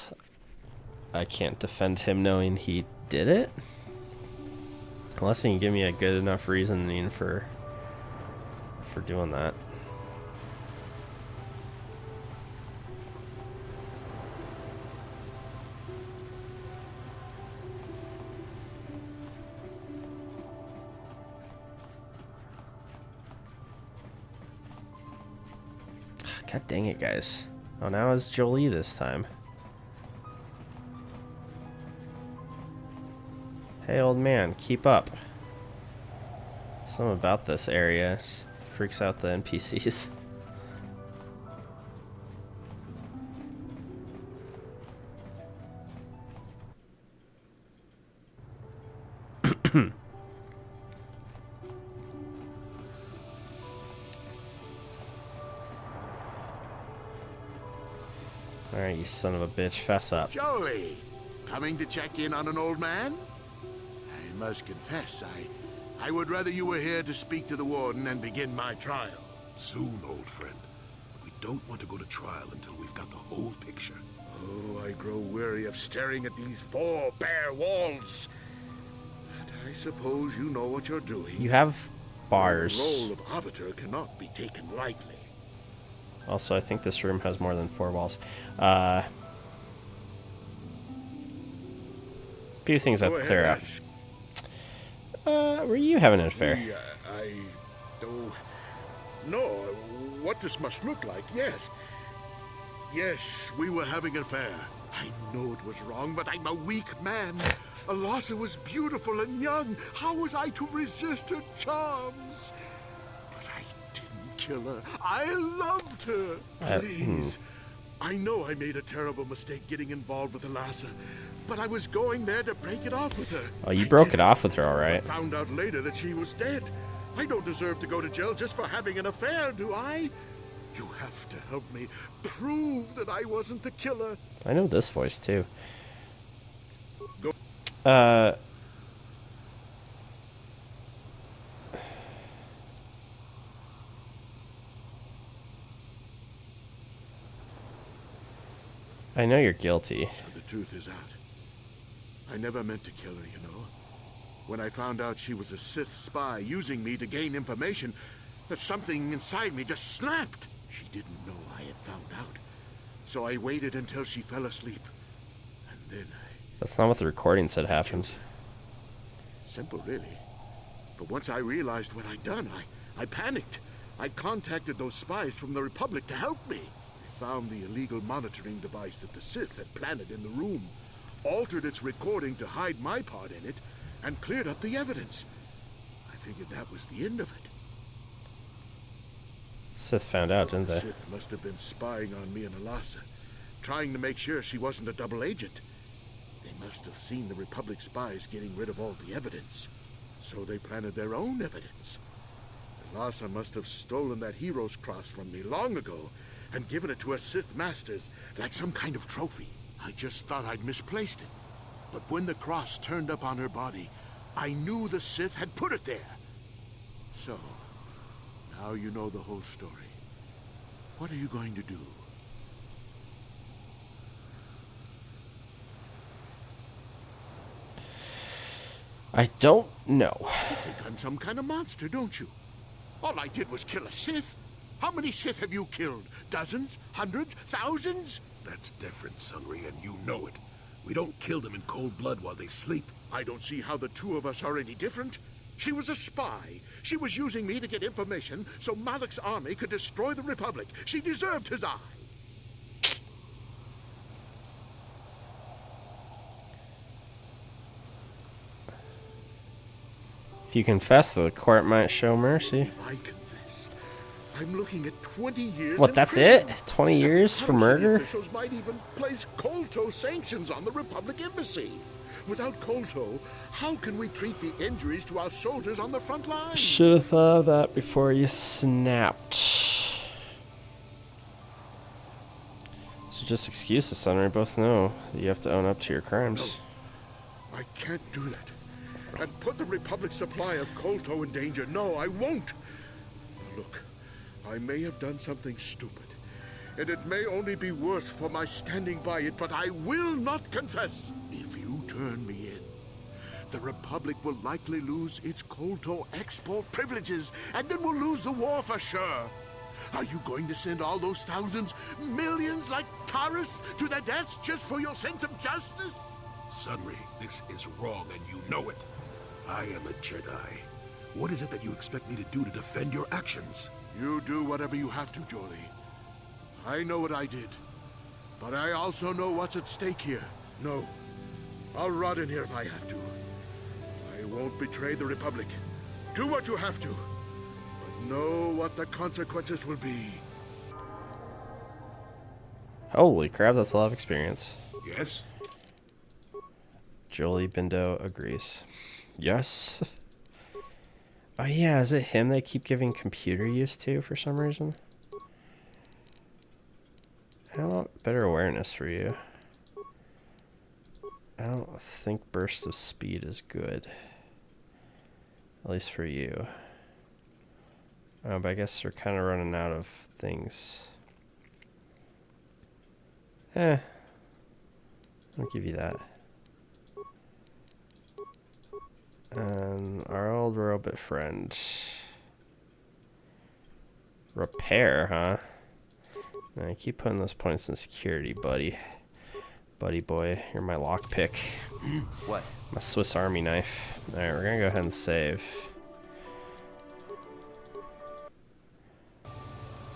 I can't defend him knowing he did it? Unless you can give me a good enough reasoning for doing that. God dang it, guys. Oh, now it's Jolie this time. Hey, old man, keep up. Something about this area just freaks out the NPCs. Alright, you son of a bitch, fess up. Jolie, coming to check in on an old man? I must confess, I would rather you were here to speak to the warden and begin my trial. Soon, old friend. We don't want to go to trial until we've got the whole picture. Oh, I grow weary of staring at these 4 bare walls. But I suppose you know what you're doing. You have bars. The role of arbiter cannot be taken lightly. Also, I think this room has more than 4 walls. Few things I have to clear out. Were you having an affair? I don't know what this must look like. Yes. Yes, we were having an affair. I know it was wrong, but I'm a weak man. Alasa was beautiful and young. How was I to resist her charms? But I didn't kill her. I loved her. Please. I know I made a terrible mistake getting involved with Alasa, but I was going there to break it off with her. Oh, you broke it off with her, all right. I found out later that she was dead. I don't deserve to go to jail just for having an affair, do I? You have to help me prove that I wasn't the killer. I know this voice, too. Go. I know you're guilty. So the truth is out. I never meant to kill her, you know. When I found out she was a Sith spy using me to gain information, that something inside me just snapped. She didn't know I had found out. So I waited until she fell asleep. And then That's not what the recording said happened. Simple, really. But once I realized what I'd done, I panicked. I contacted those spies from the Republic to help me. They found the illegal monitoring device that the Sith had planted in the room, altered its recording to hide my part in it, and cleared up the evidence. I figured that was the end of it. Sith found out, didn't they? Sith must have been spying on me and Alasa, trying to make sure she wasn't a double agent. They must have seen the Republic spies getting rid of all the evidence, so they planted their own evidence. Alasa must have stolen that hero's cross from me long ago and given it to her Sith masters like some kind of trophy. I just thought I'd misplaced it. But when the cross turned up on her body, I knew the Sith had put it there. So, now you know the whole story. What are you going to do? I don't know. You think I'm some kind of monster, don't you? All I did was kill a Sith. How many Sith have you killed? Dozens? Hundreds? Thousands? That's different, Sunry, and you know it. We don't kill them in cold blood while they sleep. I don't see how the two of us are any different. She was a spy. She was using me to get information so Malak's army could destroy the Republic. She deserved his eye. If you confess, the court might show mercy. If I confess, I'm looking at 20 years. What, that's it? 20 years for murder? Officials might even place Kolto sanctions on the Republic embassy. Without Kolto, how can we treat the injuries to our soldiers on the front lines? Should have thought of that before you snapped. So just excuses, son. We both know that you have to own up to your crimes. No, I can't do that. And put the Republic's supply of Kolto in danger. No, I won't. Look, I may have done something stupid, and it may only be worse for my standing by it, but I will not confess. If you turn me in, the Republic will likely lose its Kolto export privileges, and then we'll lose the war for sure. Are you going to send all those thousands, millions like Taurus to their deaths just for your sense of justice? Sunry, this is wrong, and you know it. I am a Jedi. What is it that you expect me to do to defend your actions? You do whatever you have to, Jolie. I know what I did. But I also know what's at stake here. No. I'll rot in here if I have to. I won't betray the Republic. Do what you have to. But know what the consequences will be. Holy crap, that's a lot of experience. Yes? Jolie Bindo agrees. Yes. Oh yeah, is it him they keep giving computer use to for some reason? I want better awareness for you. I don't think burst of speed is good. At least for you. But I guess we're kind of running out of things. I'll give you that. And our old robot friend. Repair, huh? I keep putting those points in security, buddy. Buddy boy, you're my lockpick. What? My Swiss Army knife. Alright, we're gonna go ahead and save.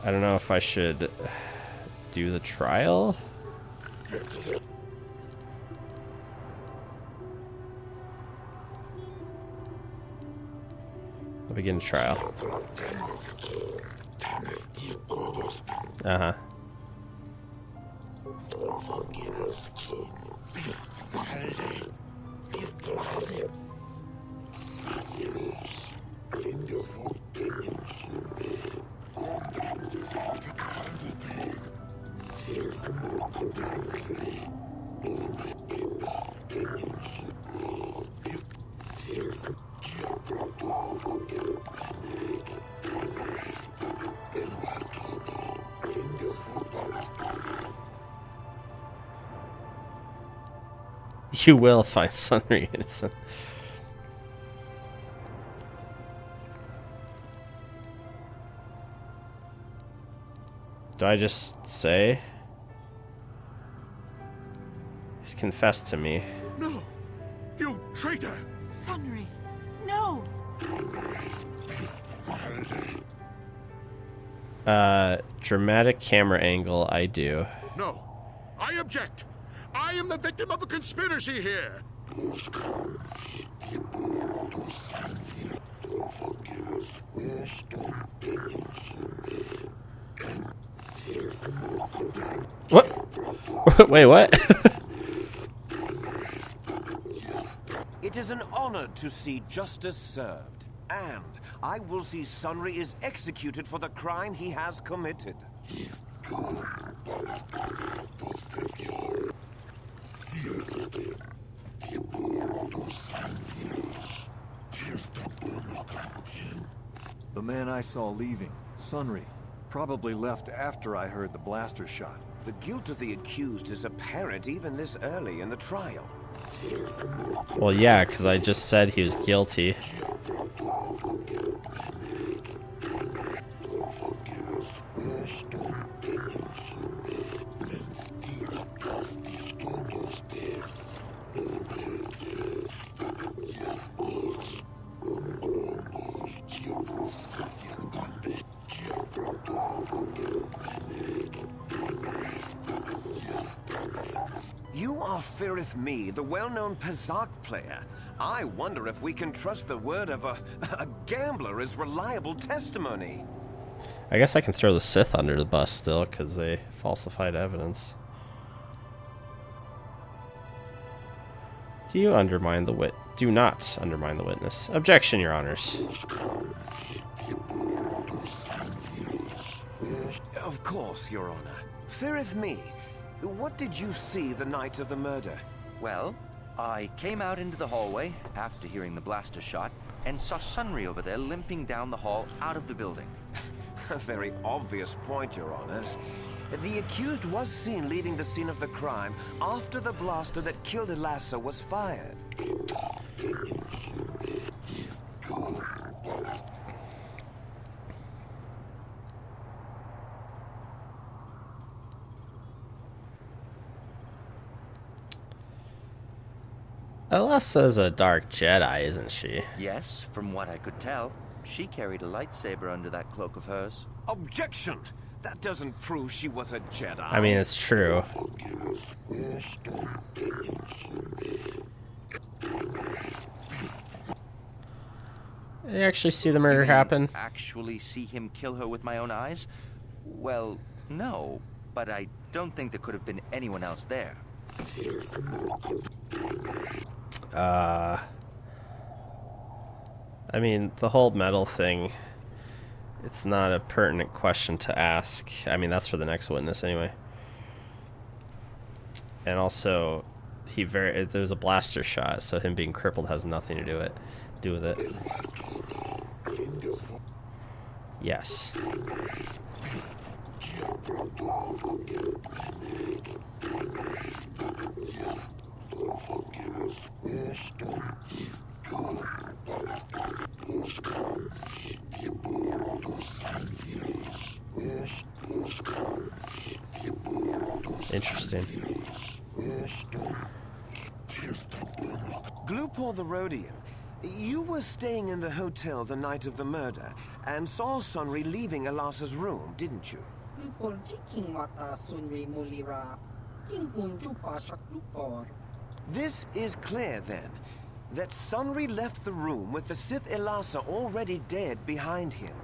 I don't know if I should do the trial. I'll begin the trial. Uh-huh. You will find Sunry innocent. Do I just say? He's confessed to me. No! You traitor! Sunry, no! Dramatic camera angle, I do. No! I object! I am the victim of a conspiracy here! What? Wait, what? It is an honor to see justice served, and I will see Sunry is executed for the crime he has committed. The man I saw leaving, Sunry, probably left after I heard the blaster shot. The guilt of the accused is apparent even this early in the trial. Well, yeah, because I just said he was guilty. You are Firith Me, the well-known Pazak player. I wonder if we can trust the word of a gambler as reliable testimony. I guess I can throw the Sith under the bus still, because they falsified evidence. Do not undermine the witness. Objection, Your Honors. Of course, Your Honor. Firith Me, what did you see the night of the murder? Well, I came out into the hallway after hearing the blaster shot and saw Sunry over there limping down the hall out of the building. A very obvious point, Your Honors. The accused was seen leaving the scene of the crime after the blaster that killed Elassa was fired. Alessa's a dark Jedi, isn't she? Yes, from what I could tell. She carried a lightsaber under that cloak of hers. Objection! That doesn't prove she was a Jedi. I mean, it's true. You actually see the murder happen? Actually see him kill her with my own eyes? Well, no, but I don't think there could have been anyone else there. I mean, the whole metal thing, it's not a pertinent question to ask. I mean, that's for the next witness anyway. And also, there's a blaster shot, so him being crippled has nothing to do with it. Yes. Interesting. Glupor the Rhodian, you were staying in the hotel the night of the murder and saw Sunry leaving Alassa's room, didn't you? This is clear then, that Sunry left the room with the Sith Elassa already dead behind him.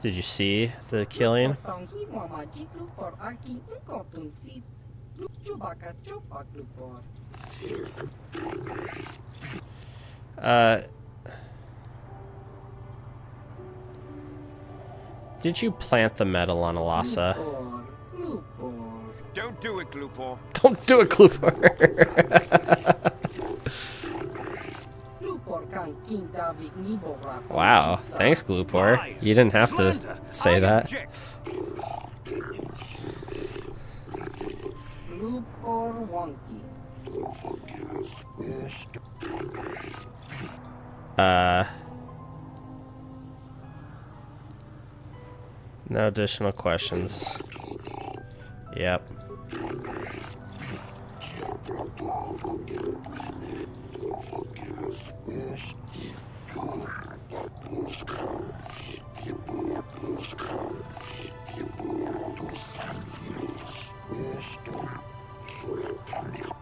Did you see the killing? Did you plant the metal on Alassa? Don't do it, Glupor. Don't do it, Glupor. Wow, thanks, Glupor. You didn't have to say that. No additional questions. Yep.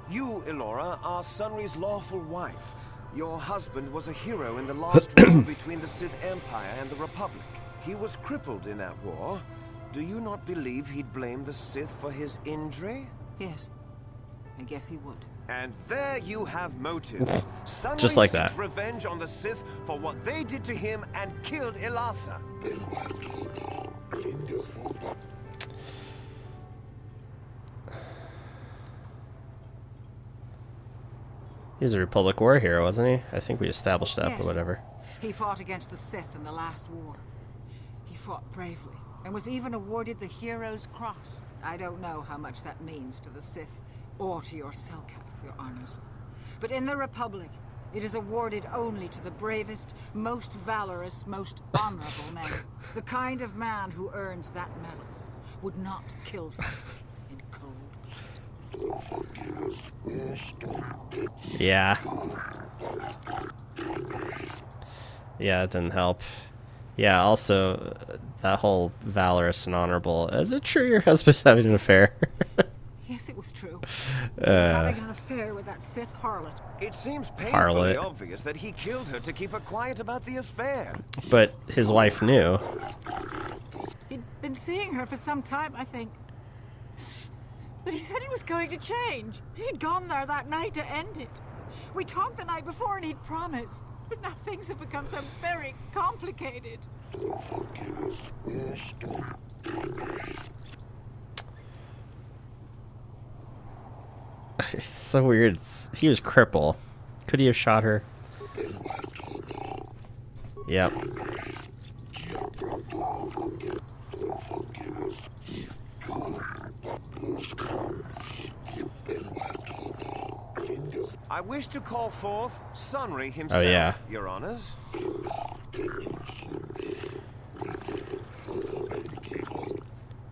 You, Elora, are Sunry's lawful wife. Your husband was a hero in the last war between the Sith Empire and the Republic. He was crippled in that war. Do you not believe he'd blame the Sith for his injury? Yes, I guess he would. And there you have motive. Sunry Just like seeks that. revenge on the Sith for what they did to him and killed Elassa. He was a Republic War hero, wasn't he? I think we established that, Yes. but whatever. He fought against the Sith in the last war. He fought bravely and was even awarded the Hero's Cross. I don't know how much that means to the Sith or to your Selkath, your honors. But in the Republic, it is awarded only to the bravest, most valorous, most honorable men. The kind of man who earns that medal would not kill someone in cold blood. Yeah. Yeah, it didn't help. Yeah, also, that whole valorous and honorable. Is it true your husband's having an affair? Yes, it was true. He was having an affair with that Sith harlot. It seems painfully obvious that he killed her to keep her quiet about the affair. But his wife knew. He'd been seeing her for some time, I think. But he said he was going to change. He'd gone there that night to end it. We talked the night before and he'd promised. But now things have become so very complicated. It's so weird. He was crippled. Could he have shot her? Yep. I wish to call forth Sunry himself, Oh, yeah. Your Honors.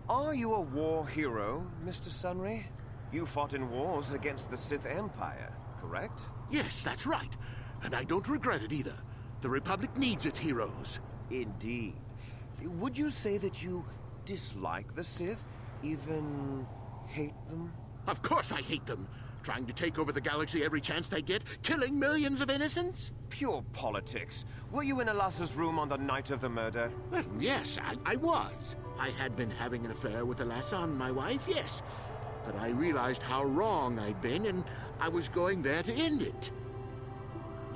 Are you a war hero, Mr. Sunry? You fought in wars against the Sith Empire, correct? Yes, that's right. And I don't regret it either. The Republic needs its heroes. Indeed. Would you say that you dislike the Sith? Even hate them? Of course I hate them. Trying to take over the galaxy every chance they get, killing millions of innocents? Pure politics. Were you in Alassa's room on the night of the murder? Well, yes, I was. I had been having an affair with Alassa, my wife, yes. But I realized how wrong I'd been, and I was going there to end it.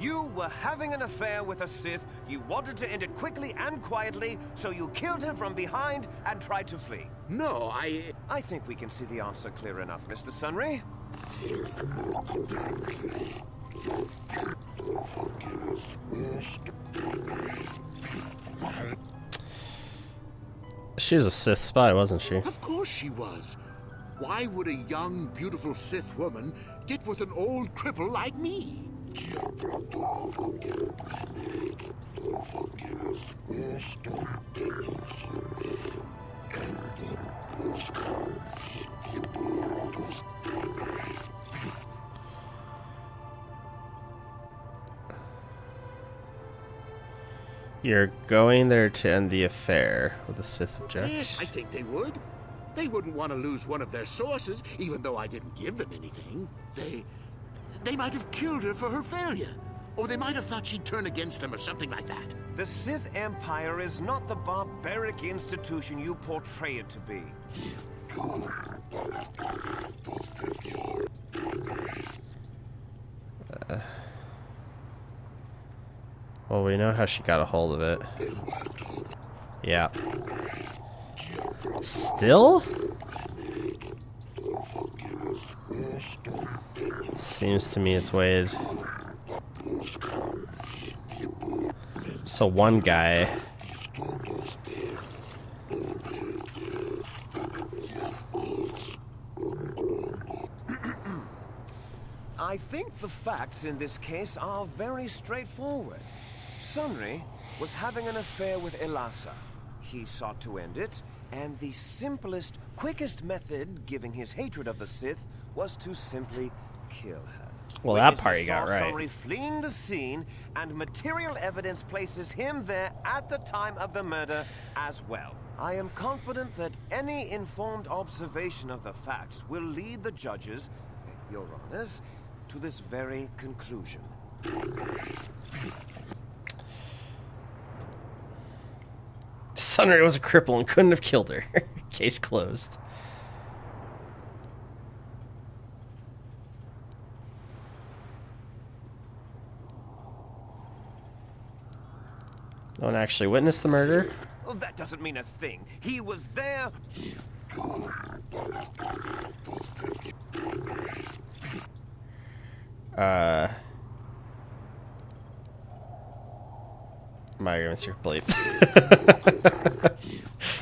You were having an affair with a Sith. You wanted to end it quickly and quietly, so you killed him from behind and tried to flee. No, I think we can see the answer clear enough, Mr. Sunry. She was a Sith spy, wasn't she? Of course she was. Why would a young, beautiful Sith woman get with an old cripple like me? You're going there to end the affair with the Sith object. Yes, I think they would. They wouldn't want to lose one of their sources, even though I didn't give them anything. They might have killed her for her failure. Or they might have thought she'd turn against them or something like that. The Sith Empire is not the barbaric institution you portray it to be. Well, we know how she got a hold of it. Yeah. Still? Seems to me it's Wade. So one guy. I think the facts in this case are very straightforward. Sunry was having an affair with Elassa. He sought to end it, and the simplest, quickest method, given his hatred of the Sith, was to simply kill her. Well, that part you got saw right. Sunry fleeing the scene, and material evidence places him there at the time of the murder as well. I am confident that any informed observation of the facts will lead the judges, Your Honors, to this very conclusion. Sunray was a cripple and couldn't have killed her. Case closed. No one actually witnessed the murder. Well, that doesn't mean a thing. He was there. My arguments are complete.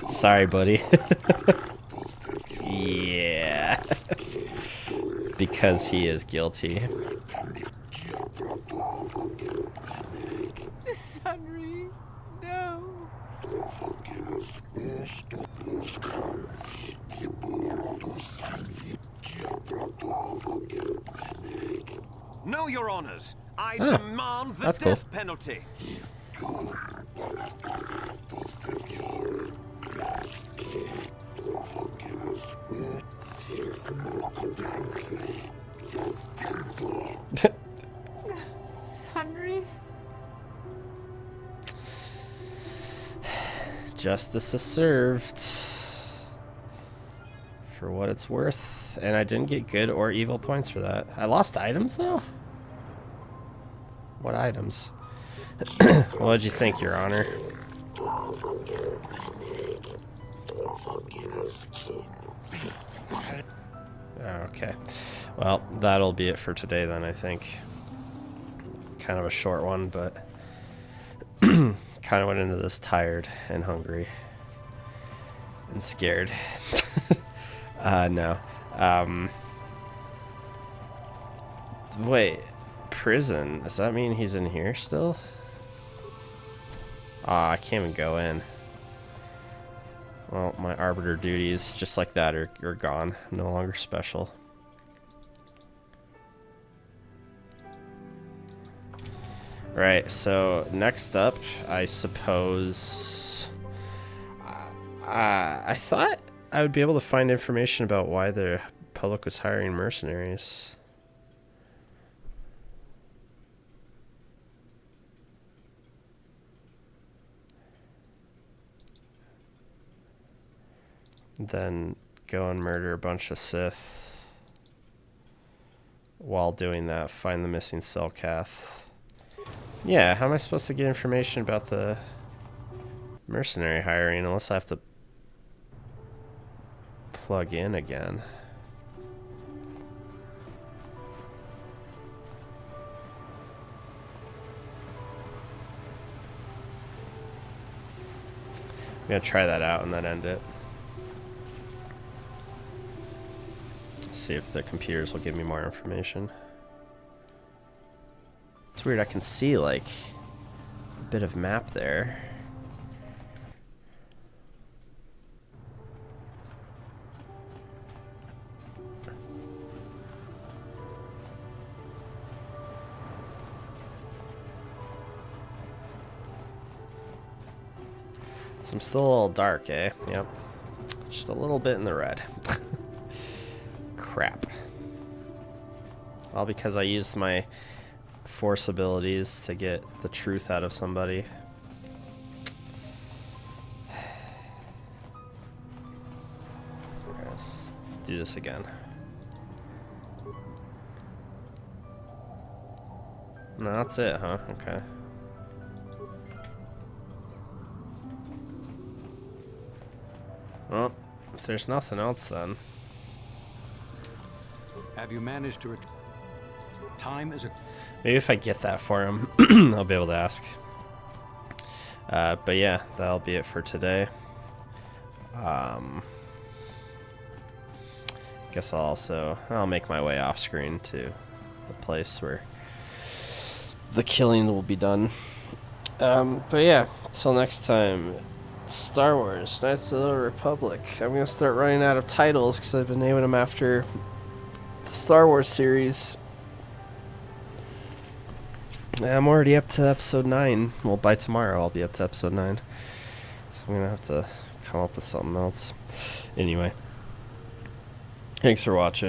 Sorry, buddy. Yeah. Because he is guilty. Sunry, no. No, Your Honors. I demand the that's death cool. penalty. Sunry? Justice is served. For what it's worth. And I didn't get good or evil points for that. I lost items, though? What items? What did you think, Your Honor? Okay. Well, that'll be it for today then, I think. Kind of a short one, but kind of went into this tired and hungry and scared. No. Wait, prison? Does that mean he's in here still? I can't even go in. Well, my arbiter duties, just like that, are gone. I'm no longer special. Right, so next up, I suppose... I thought I would be able to find information about why the public was hiring mercenaries. Then go and murder a bunch of Sith. While doing that, find the missing Selkath. Yeah, how am I supposed to get information about the mercenary hiring unless I have to plug in again? I'm gonna try that out and then end it. See if the computers will give me more information. It's weird, I can see like a bit of map there. So I'm still a little dark, eh? Yep. Just a little bit in the red. Crap. All because I used my force abilities to get the truth out of somebody. Let's do this again. No, that's it, huh? Okay. Well, if there's nothing else then. Have you managed to time is a... Maybe if I get that for him, I'll be able to ask. But yeah, that'll be it for today. Guess I'll make my way off screen to the place where the killing will be done. But yeah, till next time, Star Wars, Knights of the Republic. I'm gonna start running out of titles because I've been naming them after the Star Wars series. I'm already up to episode 9. Well, by tomorrow I'll be up to episode 9. So I'm gonna have to come up with something else. Anyway, thanks for watching.